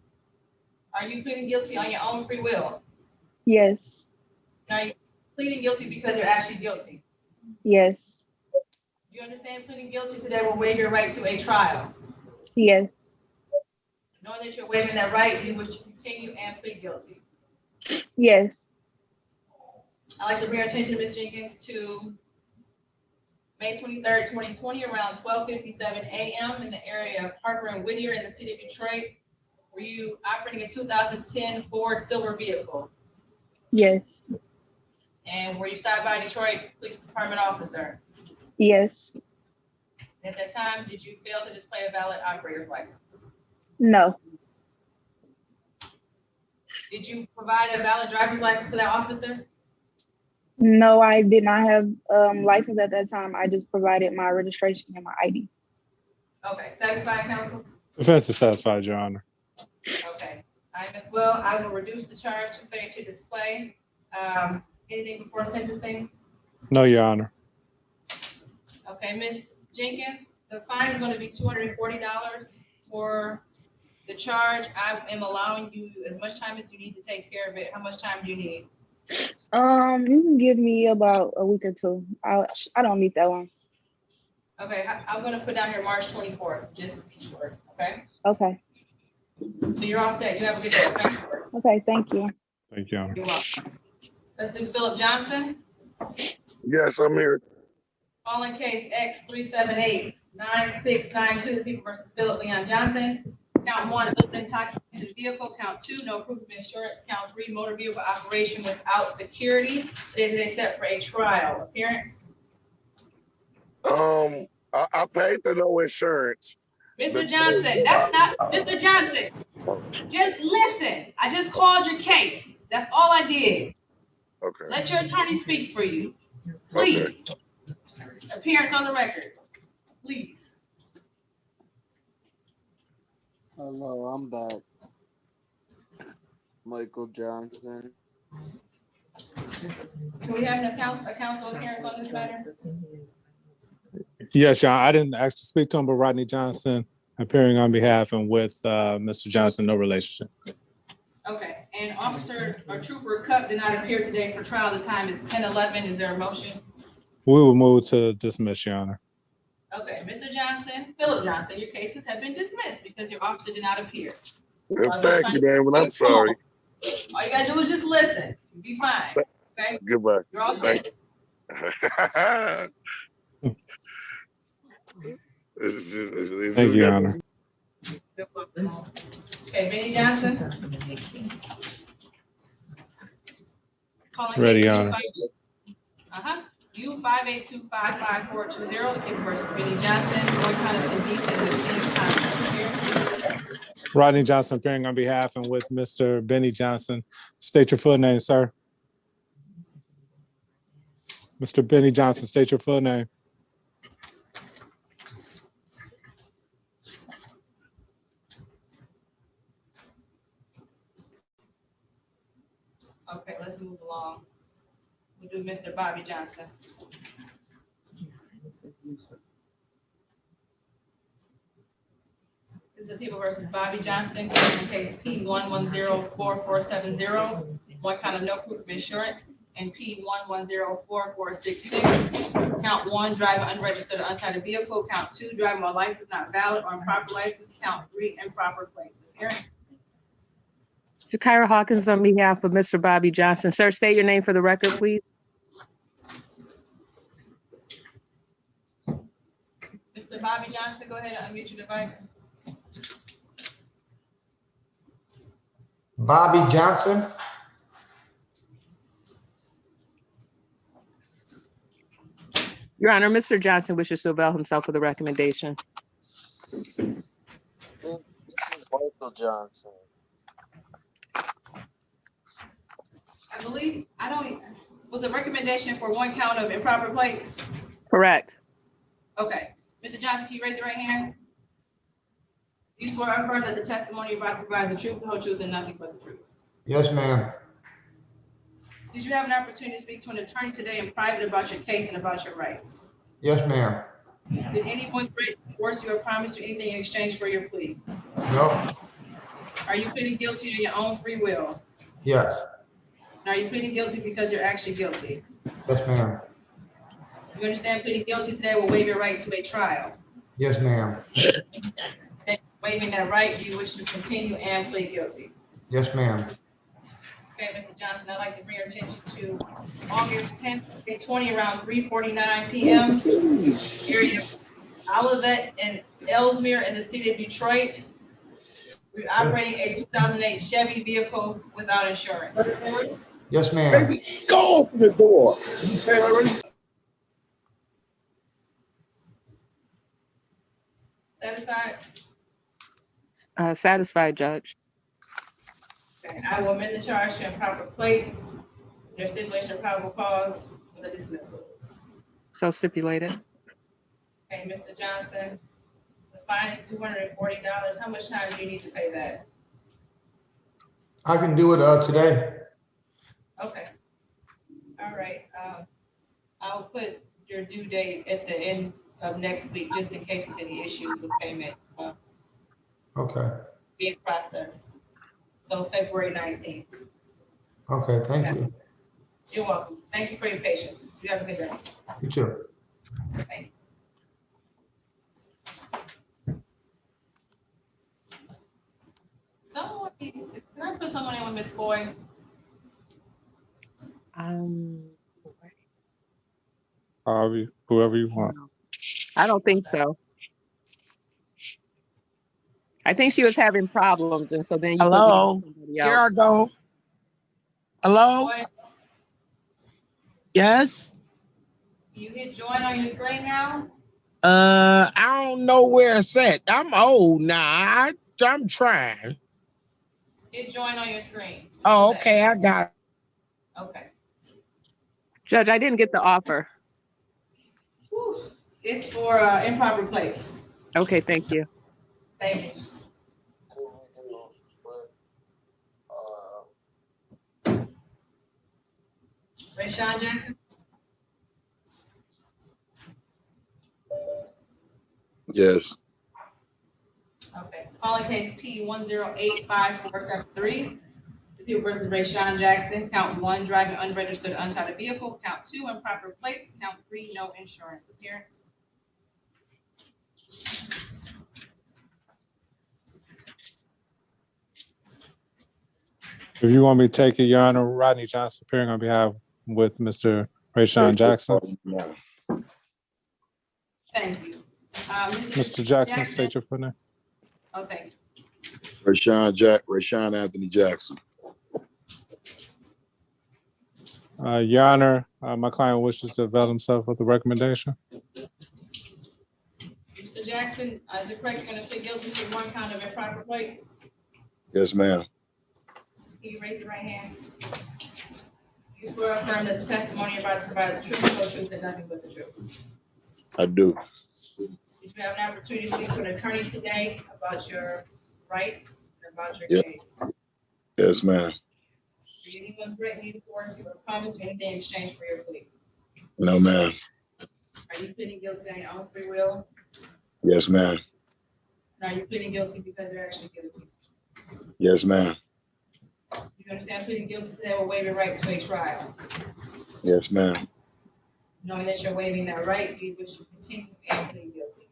Are you pleading guilty on your own free will? Yes. Are you pleading guilty because you're actually guilty? Yes. Do you understand pleading guilty today will waive your right to a trial? Yes. Knowing that you're waiving that right, you wish to continue and plead guilty. Yes. I'd like to bring your attention, Ms. Jenkins, to May 23rd, 2020, around 12:57 a.m. in the area of Harper and Whittier in the city of Detroit. Were you operating a 2010 Ford Silver vehicle? Yes. And were you stopped by a Detroit Police Department officer? Yes. At that time, did you fail to display a valid operator's license? No. Did you provide a valid driver's license to that officer? No, I did not have license at that time. I just provided my registration and my ID. Okay, satisfied, counsel? Defense is satisfied, Your Honor. Okay, I am as well. I will reduce the charge to failure to display. Anything before sentencing? No, Your Honor. Okay, Ms. Jenkins, the fine is going to be $240 for the charge. I am allowing you as much time as you need to take care of it. How much time do you need? You can give me about a week or two. I don't need that long. Okay, I'm going to put down here March 24th, just to be sure, okay? Okay. So you're all set. You have a good day, okay? Okay, thank you. Thank you, Your Honor. You're welcome. Let's do Philip Johnson. Yes, I'm here. Calling case X 378-9692, the people versus Philip Leon Johnson. Count 1, open intoxicated vehicle. Count 2, no proof of insurance. Count 3, motor vehicle operation without security. Today is set for a trial. Appearance? I paid the no insurance. Mr. Johnson, that's not, Mr. Johnson, just listen. I just called your case. That's all I did. Okay. Let your attorney speak for you. Please. Okay. Appearance on the record. Please. Hello, I'm back. Michael Johnson. Can we have a counsel appearance on this matter? Yes, Your Honor. I didn't actually speak to him, but Rodney Johnson appearing on behalf and with Mr. Johnson, no relationship. Okay, and Officer or Trooper Cup did not appear today for trial. The time is 10:11. Is there a motion? We will move to dismiss, Your Honor. Okay, Mr. Johnson, Philip Johnson, your cases have been dismissed because your officer did not appear. Thank you, Damon. I'm sorry. All you gotta do is just listen. You'll be fine. Okay? Goodbye. You're all set. Thank you, Your Honor. Okay, Benny Johnson. Calling Ready, case Your Honor. U582555420, the people versus Benny Johnson. What kind of indecent and obscene conduct here? Rodney Johnson appearing on behalf and with Mr. Benny Johnson. State your full name, sir. Mr. Benny Johnson, state your full name. Okay, let's move along. We'll do Mr. Bobby Johnson. This is the people versus Bobby Johnson, in case P110447, one count of no proof of insurance, and P110446. Count 1, driving unregistered or untitled vehicle. Count 2, driving while license not valid or improper license. Count 3, improper plates. Aaron? Kyra Hawkins on behalf of Mr. Bobby Johnson. Sir, state your name for the record, please. Mr. Bobby Johnson, go ahead and unmute your device. Bobby Johnson. Your Honor, Mr. Johnson wishes to avail himself of the recommendation. This is Michael Johnson. I believe, was the recommendation for 1 count of improper plates? Correct. Okay. Mr. Johnson, can you raise your right hand? You swear or affirm that the testimony you're about to provide is the truth, the whole truth, and nothing but the truth? Yes, ma'am. Did you have an opportunity to speak to an attorney today in private about your case and about your rights? Yes, ma'am. Did anyone threaten, force you, or promise you anything in exchange for your plea? No. Are you pleading guilty to your own free will? Yes. And are you pleading guilty because you're actually guilty? Yes, ma'am. You understand pleading guilty today will waive your right to a trial. Yes, ma'am. And waiving that right, do you wish to continue and plead guilty? Yes, ma'am. Okay, Mr. Johnson, I'd like to bring your attention to August 10th, 2020, around 3:49 p.m. area of Olivet and Ellesmere in the city of Detroit. We're operating a 2008 Chevy vehicle without insurance. Yes, ma'am. Go open the door. Satisfied? Satisfied, Judge. Okay, I will amend the charge to improper plates. Their stipulation of probable cause for the dismissal. So stipulated. Okay, Mr. Johnson, the fine is $240. How much time do you need to pay that? I can do it today. Okay. All right. I'll put your due date at the end of next week, just in case there's any issues with payment Okay. being processed. So February 19th. Okay, thank you. You're welcome. Thank you for your patience. You have a good day. You too. Thank you. Someone needs to, can I put someone in with Ms. Foy? Whoever you want. I don't think so. I think she was having problems, and so then you Hello, put me with somebody here I else. go. Hello, Foy, yes. you hit join on your screen now? I don't know where it's at. I'm old now. I'm trying. Hit join on your screen. Oh, okay, I got it. Okay. Judge, I didn't get the offer. Whew. It's for improper plates. Okay, thank you. Thank you. Rayshawn Jackson? Yes. Okay. Calling case P10854373. The people versus Rayshawn Jackson. Count 1, driving unregistered untitled vehicle. Count 2, improper plates. Count 3, no insurance appearance. If you want me to take it, Your Honor, Rodney Johnson appearing on behalf with Mr. Rayshawn Jackson. Thank you. Mr. Jackson, state your full name. Oh, thank you. Rayshawn Anthony Jackson. Your Honor, my client wishes to avail himself of the recommendation. Mr. Jackson, is it correct you're going to plead guilty to 1 count of improper plates? Yes, ma'am. Can you raise your right hand? You swear or affirm that the testimony you're about to provide is the truth, the whole truth, and nothing but the truth? I do. Did you have an opportunity to speak to an attorney today about your rights and about your case? Yes, ma'am. Did anyone threaten you, force you, or promise you anything in exchange for your plea? No, ma'am. Are you pleading guilty on your own free will? Yes, ma'am. And are you pleading guilty because you're actually guilty? Yes, ma'am. You understand pleading guilty today will waive your right to a trial. Yes, ma'am. Knowing that you're waiving that right, do you wish to continue and plead guilty?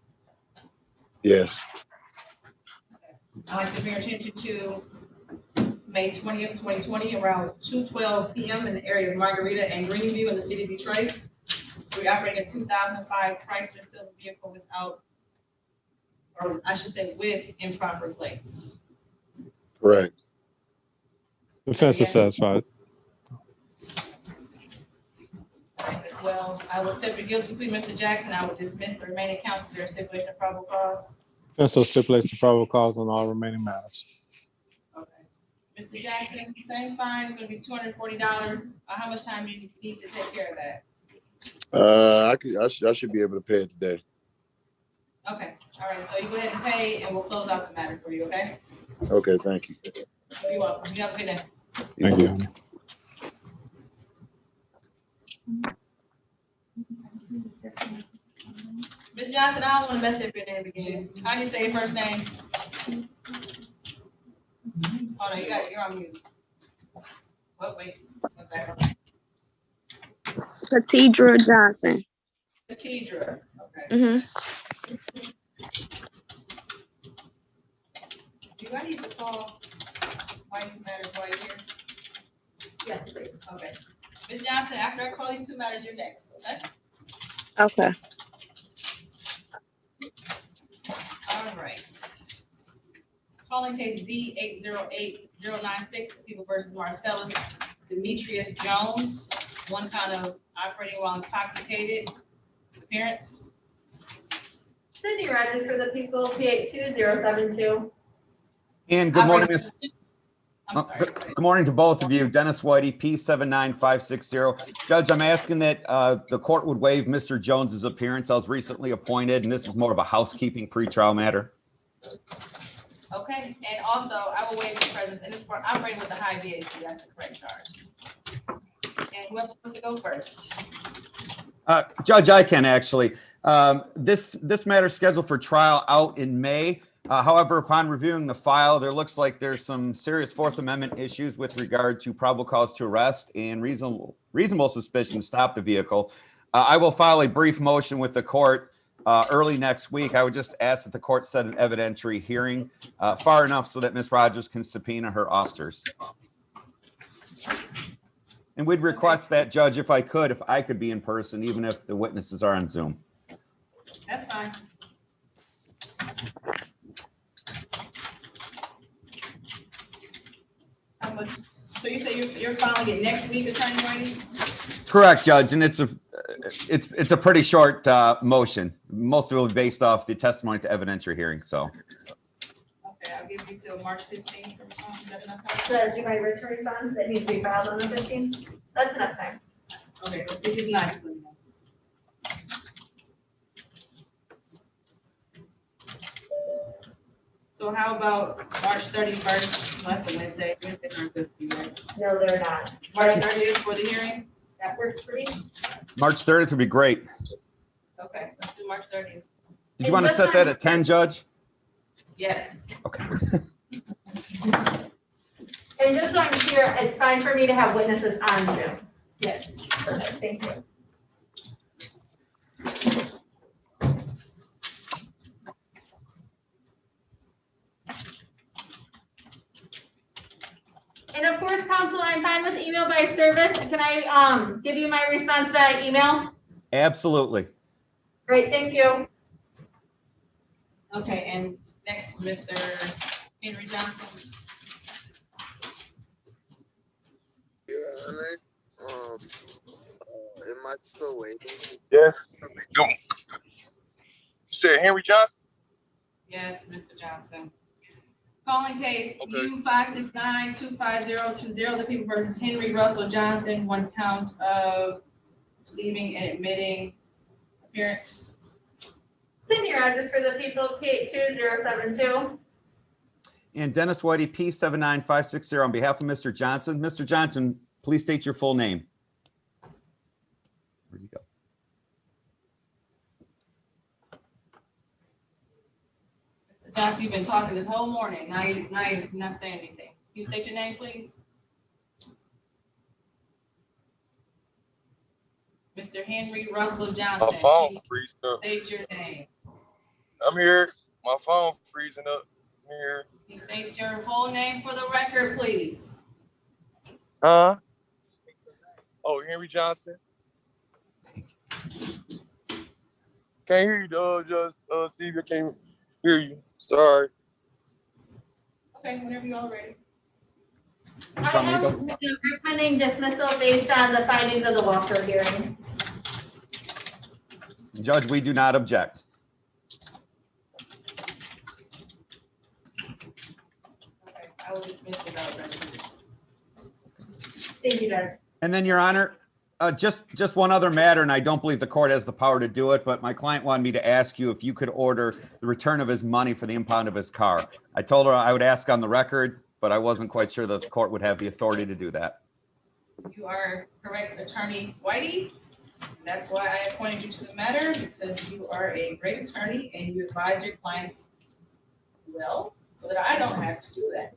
Yes. I'd like to bring your attention to May 20th, 2020, around 2:12 p.m. in the area of Margarita and Greenview in the city of Detroit. We're operating a 2005 Chrysler Silver vehicle without or I should say with improper plates. Correct. Defense is satisfied. As well, I will accept the guilty plea, Mr. Jackson. I will dismiss the remaining counts of their stipulation of probable cause. Defense will stipulate the probable cause on all remaining matters. Okay. Mr. Jackson, same fine is gonna be $240. How much time do you need to take care of that? I should be able to pay it today. Okay, all right, so you go ahead and pay and we'll close out the matter for you, okay? Okay, thank you. You're welcome. You have a good day. Thank you. Ms. Johnson, I don't want to mess up your name again. How do you say your first name? Oh, no, you're on mute. Well, wait. Okay. Katidra Johnson. Katidra, okay. Mm-hmm. Do I need to call White Matters while you're here? Yes, please. Okay. Ms. Johnson, after I call these two matters, you're next, okay? Okay. All right. Calling case Z808096, People versus Marcellus Demetrius Jones, one count of operating while intoxicated. Appearance. Sydney Rogers for the people, P82072. And good morning, Ms. Good morning to both of you. Dennis Whitey, P79560. Judge, I'm asking that the court would waive Mr. Jones's appearance. I was recently appointed, and this is more of a housekeeping pretrial matter. Okay, and also I will waive his presence, and it's for operating with a high VAC. That's the correct charge. And who else wants to go first? Judge, I can actually. This matter is scheduled for trial out in May. However, upon reviewing the file, there looks like there's some serious Fourth Amendment issues with regard to probable cause to arrest and reasonable suspicion to stop the vehicle. I will file a brief motion with the court early next week. I would just ask that the court set an evidentiary hearing far enough so that Ms. Rogers can subpoena her officers. And we'd request that, Judge, if I could be in person, even if the witnesses are on Zoom. That's fine. How much? So you say you're filing it next week, Attorney Whitey? Correct, Judge, and it's a pretty short motion. Most of it will be based off the testimony at the evidentiary hearing. So. Okay, I'll give you till March 15th. Judge, you might return funds that need to be filed on the 15th. That's enough time. Okay, this is nice. So how about March 31st? That's a Wednesday. Wednesdays aren't good for you, right? No, they're not. March 30th for the hearing? That works for me. March 30th would be great. Okay, let's do March 30th. Did you want to set that at 10, Judge? Yes. Okay. And just so I'm clear, it's fine for me to have witnesses on Zoom. Yes. Perfect, thank you. And of course, counsel, I'm fine with email by service. Can I give you my response by email? Absolutely. Great, thank you. Okay, and next, Mr. Henry Johnson. Your Honor, am I still waiting? Yes. You said Henry Johnson? Yes, Mr. Johnson. Calling case U569-25020, the People versus Henry Russell Johnson, one count of receiving and admitting. Appearance. Sydney Rogers for the people, P82072. And Dennis Whitey, P79560 on behalf of Mr. Johnson. Mr. Johnson, please state your full name. Where'd you go? Mr. Johnson, you've been talking this whole morning. Now you're not saying anything. Can you state your name, please? Mr. Henry Russell Johnson. My phone freezing up. State your name. I'm here. My phone freezing up. I'm here. Can you state your whole name for the record, please? Huh? Oh, Henry Johnson. Can't hear you, just see if you can Hear you. Sorry. Okay, whenever you all ready. I am recommending dismissal based on the findings of the Walker hearing. Judge, we do not object. Okay, I will dismiss without prejudice. Thank you, Judge. And then, Your Honor, just one other matter, and I don't believe the court has the power to do it, but my client wanted me to ask you if you could order the return of his money for the impound of his car. I told her I would ask on the record, but I wasn't quite sure that the court would have the authority to do that. You are correct, Attorney Whitey. That's why I appointed you to the matter, because you are a great attorney and you advise your client well, so that I don't have to do that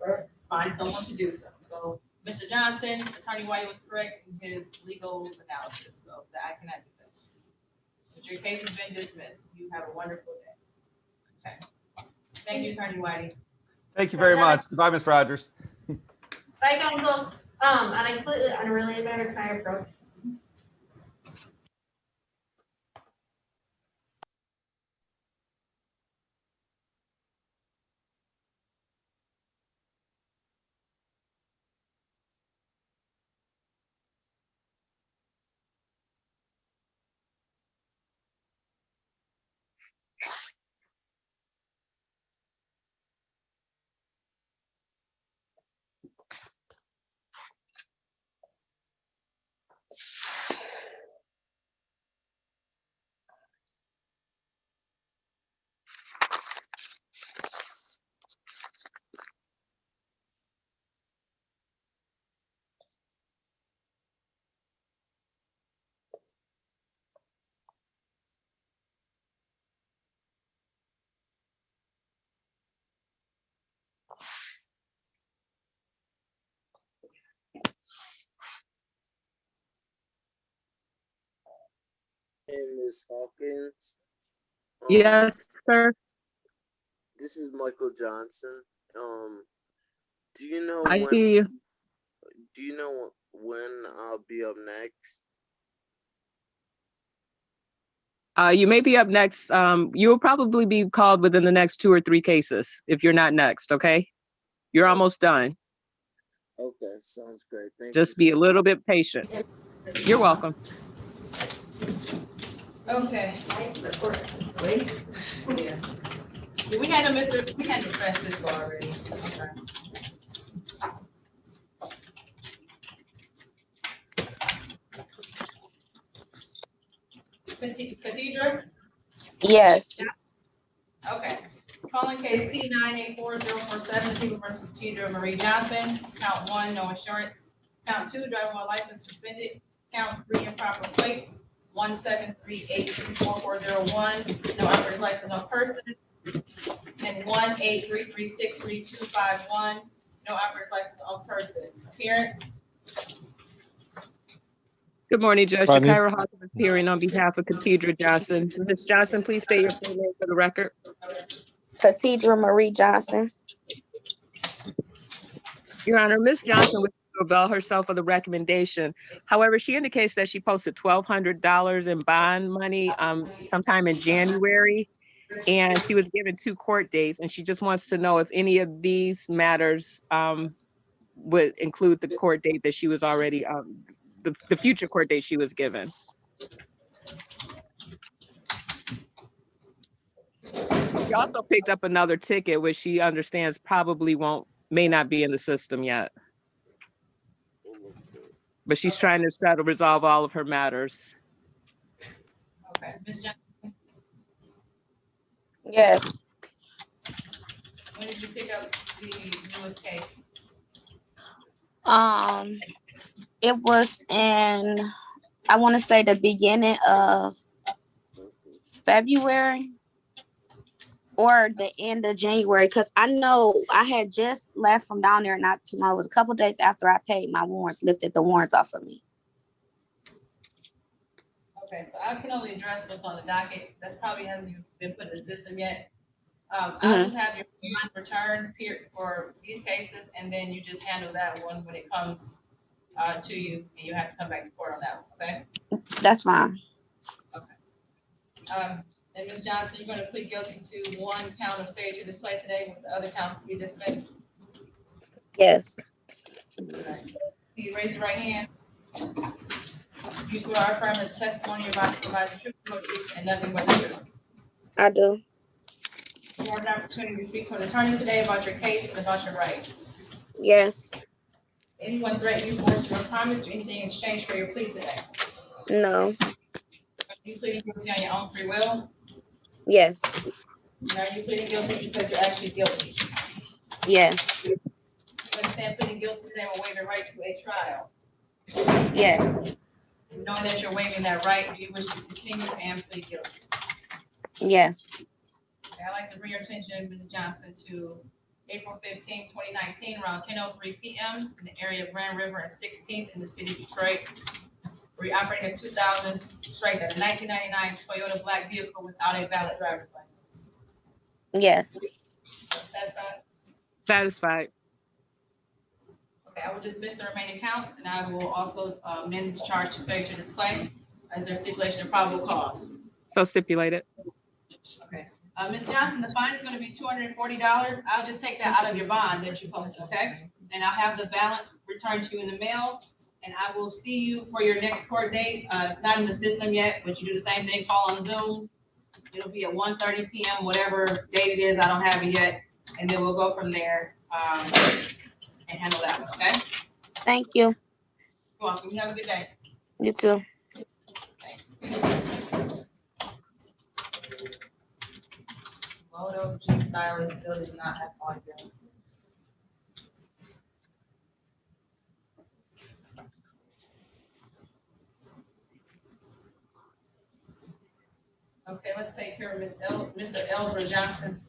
or find someone to do so. So, Mr. Johnson, Attorney Whitey was correct in his legal analysis, so that I cannot do that. But your case has been dismissed. You have a wonderful day. Okay. Thank you, Attorney Whitey. Thank you very much. Goodbye, Ms. Rogers. Bye, counsel. On a completely unrelated matter, can I approach? And Ms. Hawkins, Yes, sir. this is Michael Johnson. Do you know I when? hear you. Do you know when I'll be up next? You may be up next. You will probably be called within the next 2 or 3 cases if you're not next, okay? You're almost done. Okay, sounds great. Thank you. Just be a little bit patient. You're welcome. Okay. Yeah. We handled Francisco already. Okay. Cathedra? Yes. Okay. Calling case P984-047, People versus Cathedra Marie Johnson. Count 1, no insurance. Count 2, driver while license suspended. Count 3, improper plates. 173834401, no operator's license on person. And 183363251, no operator's license on person. Appearance. Good morning, Judge. Rodney. Shakira Hawkins is appearing on behalf of Cathedra Johnson. Ms. Johnson, please state your full name for the record. Cathedra Marie Johnson. Your Honor, Ms. Johnson would avail herself of the recommendation. However, she indicates that she posted $1,200 in bond money sometime in January, and she was given 2 court dates, and she just wants to know if any of these matters would include the court date that she was already, the future court date she was given. She also picked up another ticket, which she understands probably may not be in the system yet. But she's trying to resolve all of her matters. Okay, Ms. Johnson, Yes. when did you pick up the newest case? It was in, I want to say, the beginning of February or the end of January, because I know I had just left from down there not too long. It was a couple days after I paid my warrants, lifted the warrants off of me. Okay, so I can only address what's on the docket. That's probably hasn't even been put in the system yet. I'll just have your bond return for these cases, and then you just handle that one when it comes to you, and you have to come back to court on that one, okay? That's fine. Okay. And Ms. Ms. Johnson, you're gonna plead guilty to one count of failure to display today with the other count to be dismissed. Yes, Can you raise your right hand? You swear or affirm that the testimony you're about to provide the truth, the whole truth, and nothing but the truth. I do. You have an opportunity to speak to an attorney today about your case and about your rights. Yes. Anyone threaten you, force you, or promise you anything in exchange for your plea today? No. Are you pleading guilty on your own free will? Yes. And are you pleading guilty because you're actually guilty? Yes. You understand pleading guilty today will waive your right to a trial. Yes. Knowing that you're waiving that right, do you wish to continue and plead guilty? Yes. Okay, I'd like to bring your attention, Ms. Johnson, to April 15, 2019, around 10:03 p.m. in the area of Grand River and 16th in the city of Detroit. Were you operating a 2000 straight, a 1999 Toyota black vehicle without a valid driver's license? Yes. Satisfied? Satisfied. Okay, I will dismiss the remaining counts, and I will also amend this charge to failure to display as their stipulation of probable cause. So stipulated. Okay. Ms. Johnson, the fine is going to be $240. I'll just take that out of your bond that you posted, okay? And I'll have the balance returned to you in the mail, and I will see you for your next court date. It's not in the system yet, but you do the same thing, call on Zoom. It'll be at 1:30 p.m., whatever date it is, I don't have it yet. And then we'll go from there and handle that one, okay? Thank you. You're welcome. You have a good day. You too. Moto G Stylist still does not have audio. Okay, let's take care of Mr. Elder Johnson.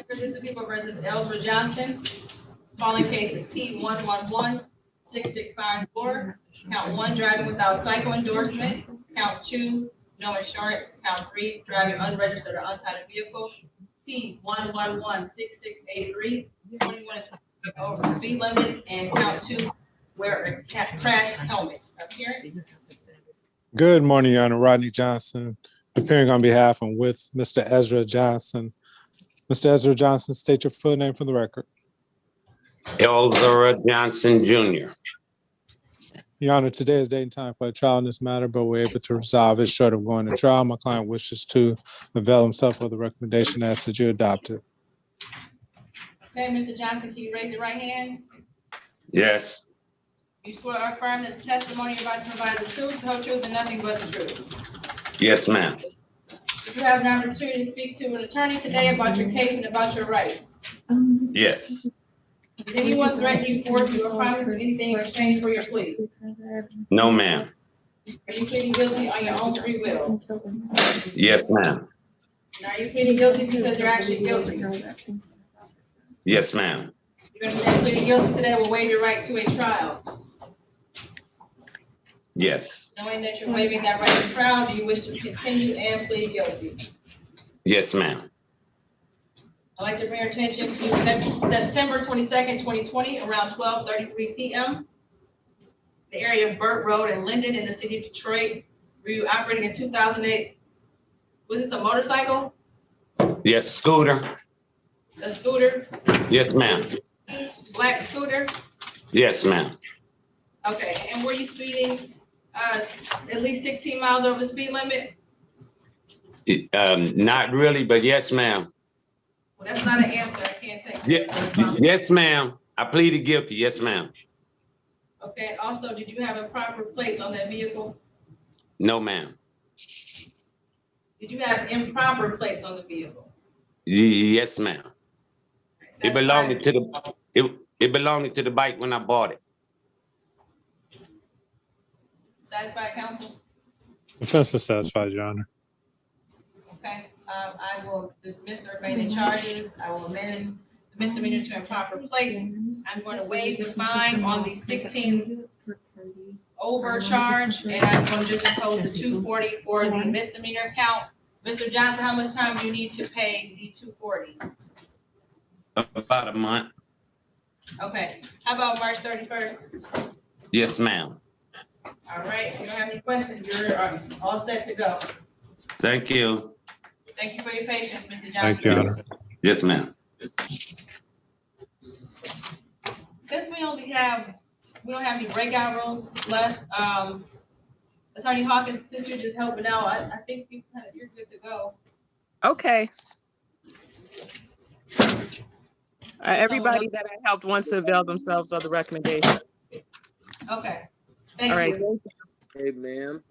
Elizabeth People versus Elder Johnson. Calling cases P1116654. Count 1, driving without cycle endorsement. Count 2, no insurance. Count 3, driving unregistered or untitled vehicle. P1116683. 21 is over speed limit. And count 2, wear a crash helmet. Appearance. Good morning, Your Honor. Rodney Johnson, appearing on behalf and with Mr. Ezra Johnson. Mr. Ezra Johnson, state your full name for the record. Elzara Johnson Jr. Your Honor, today is date and time for a trial in this matter, but we're able to resolve it short of going to trial. My client wishes to avail himself of the recommendation as that you adopted. Okay, Mr. Johnson, can you raise your right hand? Yes. You swear or affirm that the testimony you're about to provide the truth, the whole truth, and nothing but the truth. Yes, ma'am. Did you have an opportunity to speak to an attorney today about your case and about your rights? Yes. Did anyone threaten you, force you, or promise you anything in exchange for your plea? No, ma'am. Are you pleading guilty on your own free will? Yes, ma'am. And are you pleading guilty because you're actually guilty? Yes, ma'am. You're gonna say pleading guilty today will waive your right to a trial. Yes. Knowing that you're waiving that right to trial, do you wish to continue and plead guilty? Yes, ma'am. I'd like to bring your attention to September 22nd, 2020, around 12:33 p.m. The area of Burt Road and Linden in the city of Detroit. Were you operating in 2008? Was this a motorcycle? Yes, scooter. A scooter? Yes, ma'am. Black scooter? Yes, ma'am. Okay, and were you speeding at least 16 miles over the speed limit? Not really, but yes, ma'am. Well, that's not an answer. I can't take that. Yeah. Yes, ma'am. I pleaded guilty. Yes, ma'am. Okay, also, did you have improper plates on that vehicle? No, ma'am. Did you have improper plates on the vehicle? Yes, ma'am. It belonged to the it belonged to the bike when I bought it. Satisfied, counsel? Defense is satisfied, Your Honor. Okay, I will dismiss the remaining charges. I will amend the misdemeanor to improper plates. I'm going to waive the fine on the 16 overcharge, and I'm going to just impose the $240 for the misdemeanor count. Mr. Johnson, how much time do you need to pay the 240? About a month. Okay, how about March 31st? Yes, ma'am. All right, if you don't have any questions, you're all set to go. Thank you. Thank you for your patience, Mr. Johnson. Thank you, Your Honor. Yes, ma'am. Since we don't have any breakout rooms left, Attorney Hawkins, since you're just helping out, I think you're good to go. Okay. Everybody that I helped wants to avail themselves of the recommendation. Okay. All right. Hey, ma'am.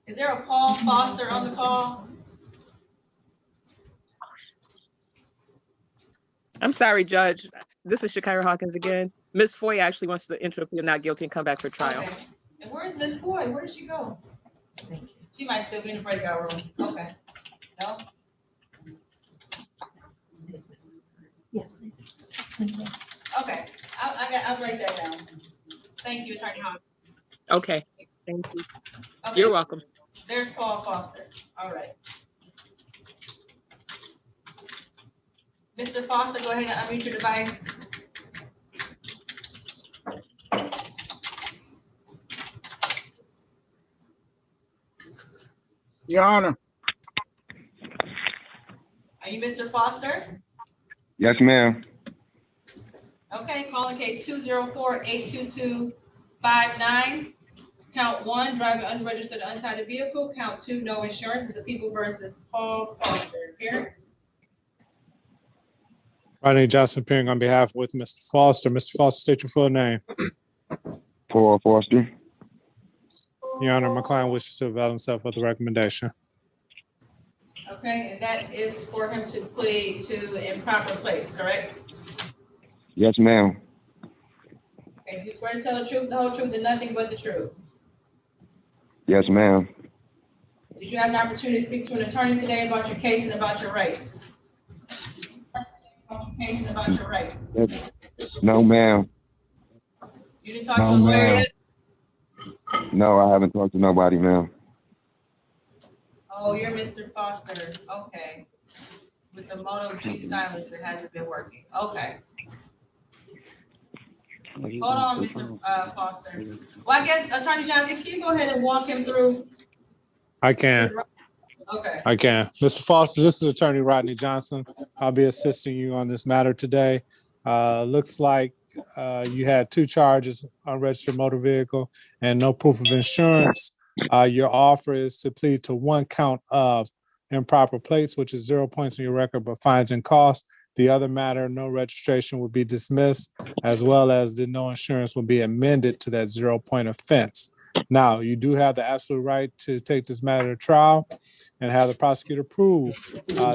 Is there a Paul Foster on the call? I'm sorry, Judge. This is Shakira Hawkins again. Ms. Foy actually wants to enter if you're not guilty and come back for trial. Okay. And where's Ms. Foy? Where did she go? She might still be in the breakout room. Okay. No? Yes, please. Thank you. Okay. I'll write that down. Thank you, Attorney Hawkins. Okay. Thank you. Okay. You're welcome. There's Paul Foster. All right. Mr. Foster, go ahead and unmute your device. Your Honor. Are you Mr. Foster? Yes, ma'am. Okay, calling case 204-822-59. Count 1, driving unregistered untitled vehicle. Count 2, no insurance. Is the people versus Paul Foster. Appearance. Rodney Johnson appearing on behalf with Mr. Foster. Mr. Foster, state your full name. Paul Foster. Your Honor, my client wishes to avail himself of the recommendation. Okay, and that is for him to plead to improper place, correct? Yes, ma'am. Okay, you swear to tell the truth, the whole truth, and nothing but the truth. Yes, ma'am. Did you have an opportunity to speak to an attorney today about your case and about your rights? About your case and about your rights. Yes. No, ma'am. You didn't talk to a lawyer yet? No, I haven't talked to nobody, ma'am. Oh, you're Mr. Foster. Okay. With the Moto G stylist that hasn't been working. Okay. Hold on, Mr. Foster. Well, I guess Attorney Johnson, can you go ahead and walk him through? I can. Okay. I can. Mr. Foster, this is Attorney Rodney Johnson. I'll be assisting you on this matter today. Looks like you had 2 charges, unregistered motor vehicle and no proof of insurance. Your offer is to plead to 1 count of improper plates, which is 0 points in your record, but fines and costs. The other matter, no registration, will be dismissed, as well as the no insurance will be amended to that 0 point offense. Now, you do have the absolute right to take this matter to trial and have the prosecutor prove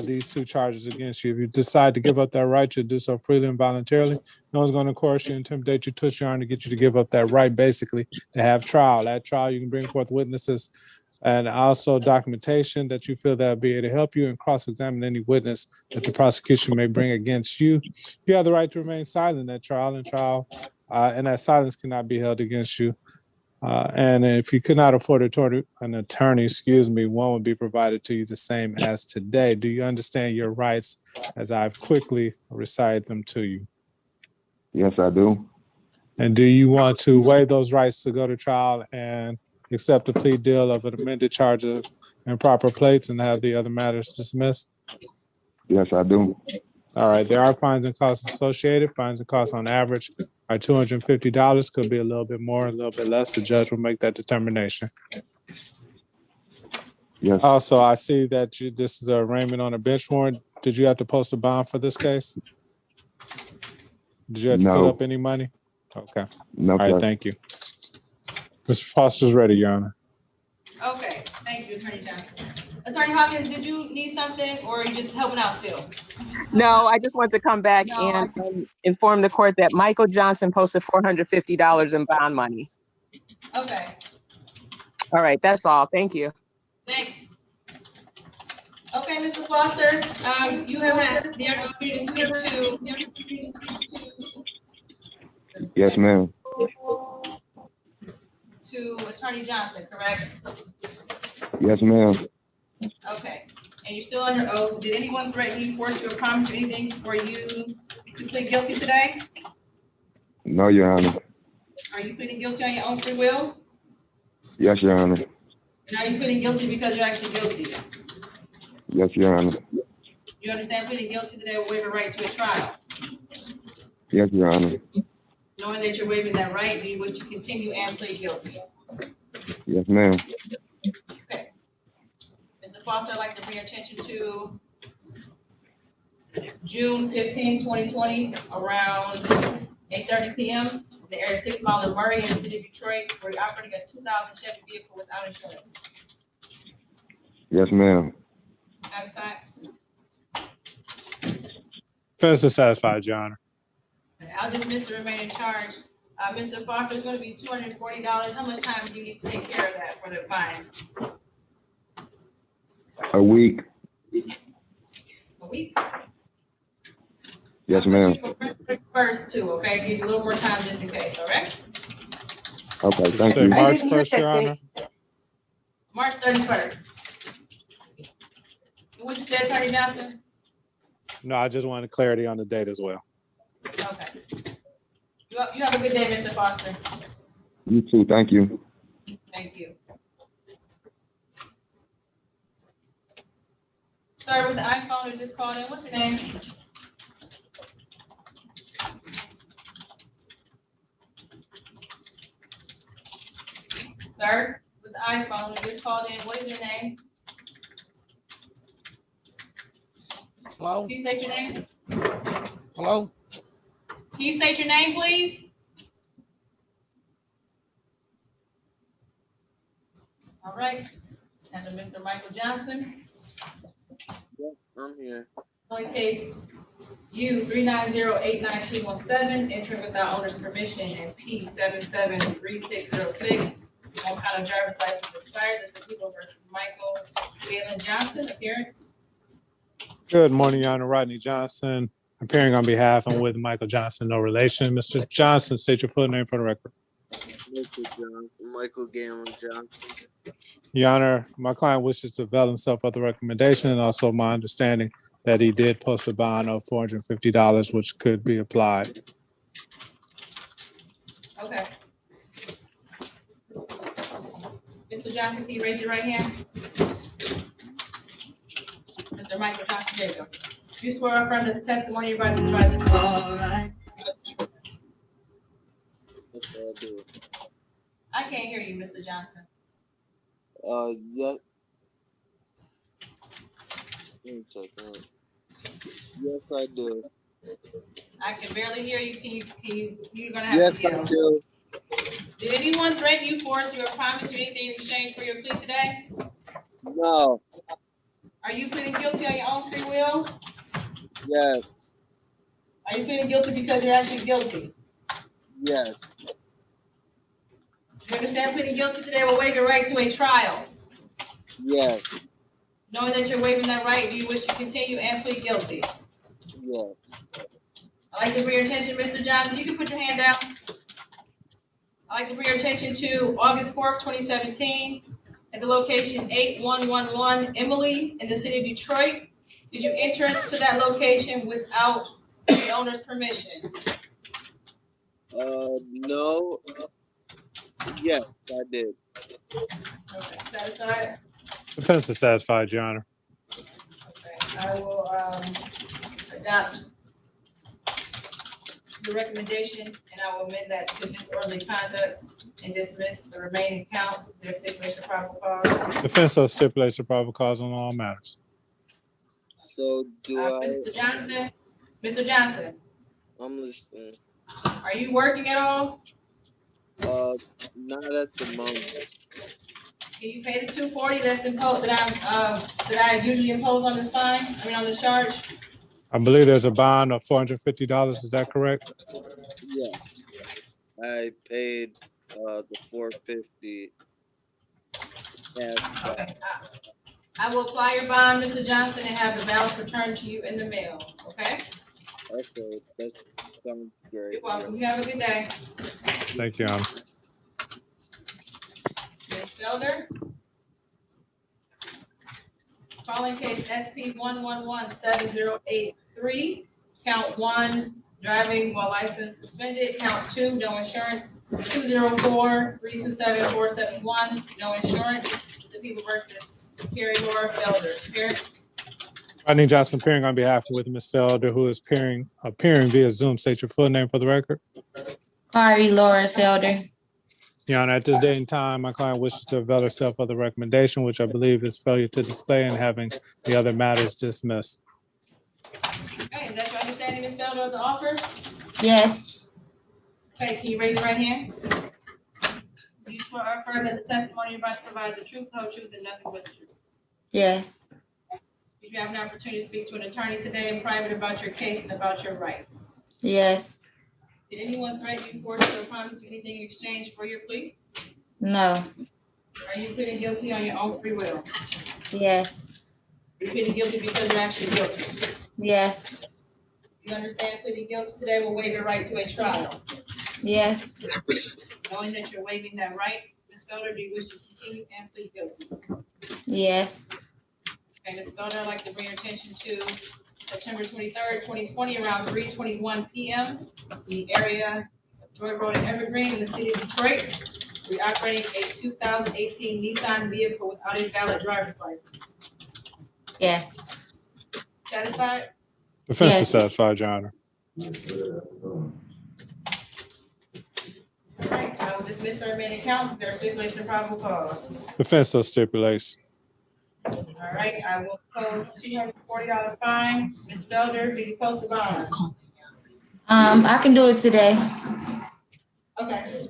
these 2 charges against you. If you decide to give up that right, you'll do so freely and voluntarily. No one's going to coerce you, intimidate you, twist your arm to get you to give up that right, basically, to have trial. At trial, you can bring forth witnesses and also documentation that you feel that will be able to help you and cross-examine any witness that the prosecution may bring against you. You have the right to remain silent at trial, and that silence cannot be held against you. And if you could not afford an attorney, one would be provided to you the same as today. Do you understand your rights as I've quickly recited them to you? Yes, I do. And do you want to waive those rights to go to trial and accept a plea deal of an amended charge of improper plates and have the other matters dismissed? Yes, I do. All right. There are fines and costs associated. Fines and costs on average are $250. Could be a little bit more, a little bit less. The judge will make that determination. Yes. Also, I see that this is an arraignment on a bench warrant. Did you have to post a bond for this case? Did you have to put up any money? Okay. No, all right, sir. thank you. Mr. Foster's ready, Your Honor. Okay, thank you, Attorney Johnson. Attorney Hawkins, did you need something or are you just helping out still? No, I just want to come back and inform the court that Michael Johnson posted $450 in bond money. Okay. All right, that's all. Thank you. Thanks. Okay, Mr. Foster, you have had the opportunity to speak to. Yes, ma'am. To Attorney Johnson, correct? Yes, ma'am. Okay, and you're still under oath. Did anyone threaten you, force you, or promise you anything for you to plead guilty today? No, Your Honor. Are you pleading guilty on your own free will? Yes, Your Honor. And are you pleading guilty because you're actually guilty? Yes, Your Honor. You understand pleading guilty today will waive a right to a trial? Yes, Your Honor. Knowing that you're waiving that right, do you wish to continue and plead guilty? Yes, ma'am. Okay. Mr. Foster, I'd like to bring your attention to June 15, 2020, around 8:30 p.m. The area 6 Mile in Murray in the city of Detroit, where you're operating a 2000 Chevy vehicle without insurance. Yes, ma'am. Satisfied? Defense is satisfied, Your Honor. I'll dismiss the remaining charge. Mr. Foster, it's going to be $240. How much time do you need to take care of that for the fine? A week. A week? Yes, ma'am. First, too, okay? Give you a little more time just in case, all right? Okay, thank you. March 1st, Your Honor. March 31st. And what you said, Attorney Johnson? No, I just wanted clarity on the date as well. Okay. You have a good day, Mr. Foster. You too. Thank you. Thank you. Start with the iPhone who just called in. What's your name? Sir, with the iPhone who just called in, what is your name? Hello? Can you state your name? Hello? Can you state your name, please? All right. And to Mr. Michael Johnson. Yep, I'm here. On case U 390-89217, entering without owner's permission, and P 773606. All kind of driver's license expired. This is the people versus Michael Galen Johnson, appearance. Good morning, Your Honor. Rodney Johnson, appearing on behalf and with Michael Johnson, no relation. Mr. Johnson, state your full name for the record. Michael Galen Johnson. Your Honor, my client wishes to avail himself of the recommendation and also my understanding that he did post a bond of $450, which could be applied. Okay. Mr. Johnson, can you raise your right hand? Mr. Michael Johnson, there you go. You swear affirm that the testimony you're about to provide. All right. Yes, I do. I can't hear you, Mr. Johnson. Yes. Let me check that. Yes, I do. I can barely hear you. You're gonna have Yes, to I yell. do. Did anyone threaten you, force you, or promise you anything in exchange for your plea today? No. Are you pleading guilty on your own free will? Yes. Are you pleading guilty because you're actually guilty? Yes. You understand pleading guilty today will waive your right to a trial. Yes. Knowing that you're waiving that right, do you wish to continue and plead guilty? Yes. I'd like to bring your attention, Mr. Johnson, you can put your hand down. I'd like to bring your attention to August 4th, 2017, at the location 8111 Emily in the city of Detroit. Did you enter to that location without the owner's permission? No. Yes, I did. Okay, satisfied? Defense is satisfied, Your Honor. Okay, I will adopt the recommendation, and I will amend that to disorderly conduct and dismiss the remaining count. Their stipulation of probable cause. Defense will stipulate the probable cause on all matters. So do Mr. Johnson, I'm listening. are you working at all? Not at the moment. Can you pay the $240 that's imposed that I usually impose on this fine? I mean on the charge? I believe there's a bond of $450. Is that correct? Yes. I paid the $450. Okay. I will apply your bond, Mr. Johnson, and have the balance returned to you in the mail. Okay? Okay, that sounds great. You're welcome. You have a good day. Thank you, Your Honor. Ms. Felder? Calling case SP 1117083, count 1, driving while license suspended, count 2, no insurance, 204-327-471, no insurance, the people versus Carrie Laura Felder. Parents? Rodney Johnson appearing on behalf of Ms. Felder, who is appearing via Zoom. State your full name for the record. Carrie Laura Felder. Your Honor, at this date and time, my client wishes to avail herself of the recommendation, which I believe is failure to display and having the other matters dismissed. Okay, is that your understanding, Ms. Felder, of the offer? Yes. Okay, can you raise your right hand? Do you swear or affirm that the testimony you're about to provide the truth, the whole truth, and nothing but the truth? Yes. Did you have an opportunity to speak to an attorney today in private about your case and about your rights? Yes. Did anyone threaten you, force you, or promise you anything in exchange for your plea? No. Are you pleading guilty on your own free will? Yes. Are you pleading guilty because you're actually guilty? Yes. You understand pleading guilty today will waive your right to a trial? Yes. Knowing that you're waiving that right, Ms. Felder, do you wish to continue and plead guilty? Yes. Okay, Ms. Felder, I'd like to bring your attention to September 23rd, 2020, around 3:21 p.m. the area of Joy Road and Evergreen in the city of Detroit. We're operating a 2018 Nissan vehicle without a valid driver's license. Yes. Satisfied? Defense Yes. is satisfied, Your Honor. All right, I will dismiss the remaining counts. There are stipulation of probable cause. Defense does stipulates. All right, I will post $240 fine. Ms. Felder, do you post the bond? I can do it today. Okay.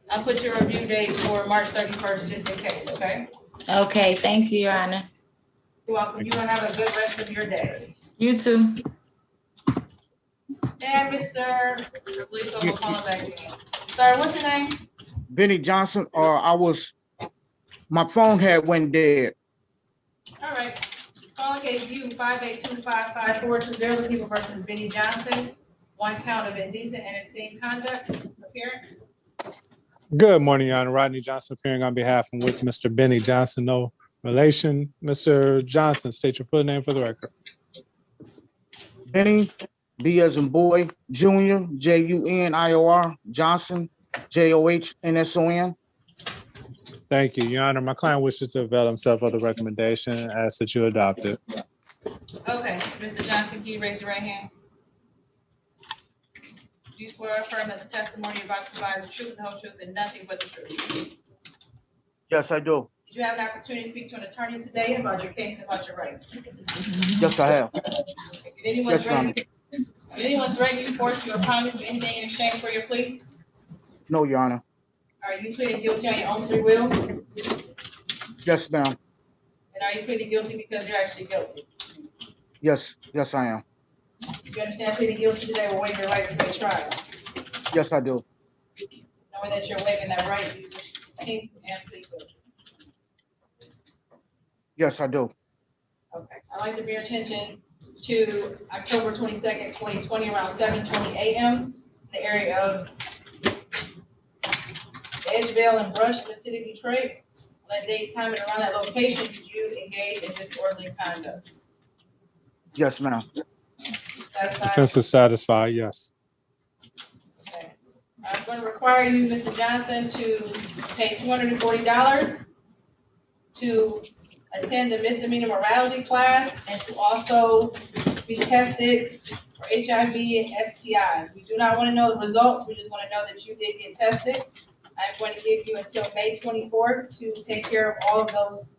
I'll put your review date for March 31st, just in case, okay? Okay, thank you, Your Honor. You're welcome. You will have a good rest of your day. You too. And Mr. Police Officer, call back again. Sir, what's your name? Benny Johnson, my phone had went dead. All right. Calling case U 5825542, the people versus Benny Johnson. 1 count of indecent and obscene conduct. Appearance. Good morning, Your Honor. Rodney Johnson appearing on behalf and with Mr. Benny Johnson. No relation. Mr. Johnson, state your full name for the record. Benny, B as in boy, Junior, Junior, Johnson, Johnsson. Thank you, Your Honor. My client wishes to avail himself of the recommendation as that you adopted. Okay, Mr. Johnson, can you raise your right hand? Do you swear or affirm that the testimony you're about to provide is the truth, the whole truth, and nothing but the truth? Yes, I do. Did you have an opportunity to speak to an attorney today about your case and about your rights? Yes, I have. Did anyone Yes, Your Honor. threaten you, force you, or promise you anything in exchange for your plea? No, Your Honor. Are you pleading guilty on your own free will? And Yes, ma'am. are you pleading guilty because you're actually guilty? Yes, I am. You understand pleading guilty today will waive your right to a trial? Yes, I do. Knowing that you're waiving that right, you wish to continue and plead guilty. Yes, I do. Okay, I'd like to bring your attention to October 22nd, 2020, around 7:20 a.m. the area of Edgevale and Brush in the city of Detroit. On that date, time, and around that location, did you engage in disorderly conduct? Yes, ma'am. Satisfied? Defense is satisfied, yes. Okay. I'm going to require you, Mr. Johnson, to pay $240 to attend the misdemeanor morality class and to also be tested for HIV and STIs. We do not want to know the results. We just want to know that you did get tested. I'm going to give you until May 24th to take care of all of those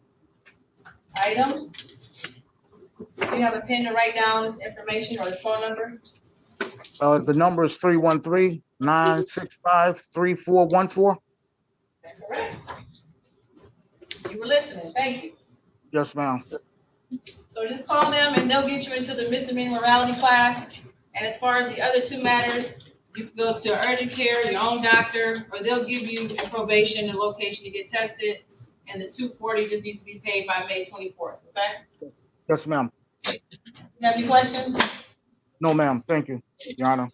items. Do you have a pen to write down this information or the phone number? The number is 313-965-3414. That's correct. You were listening. Thank you. Yes, ma'am. So just call them and they'll get you into the misdemeanor morality class. And as far as the other 2 matters, you can go to urgent care, your own doctor, or they'll give you a probation and location to get tested. And the $240 just needs to be paid by May 24th, okay? Yes, ma'am. You have any questions? No, ma'am. Thank you, Your Honor.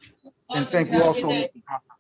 And thank you also, Mr. Johnson.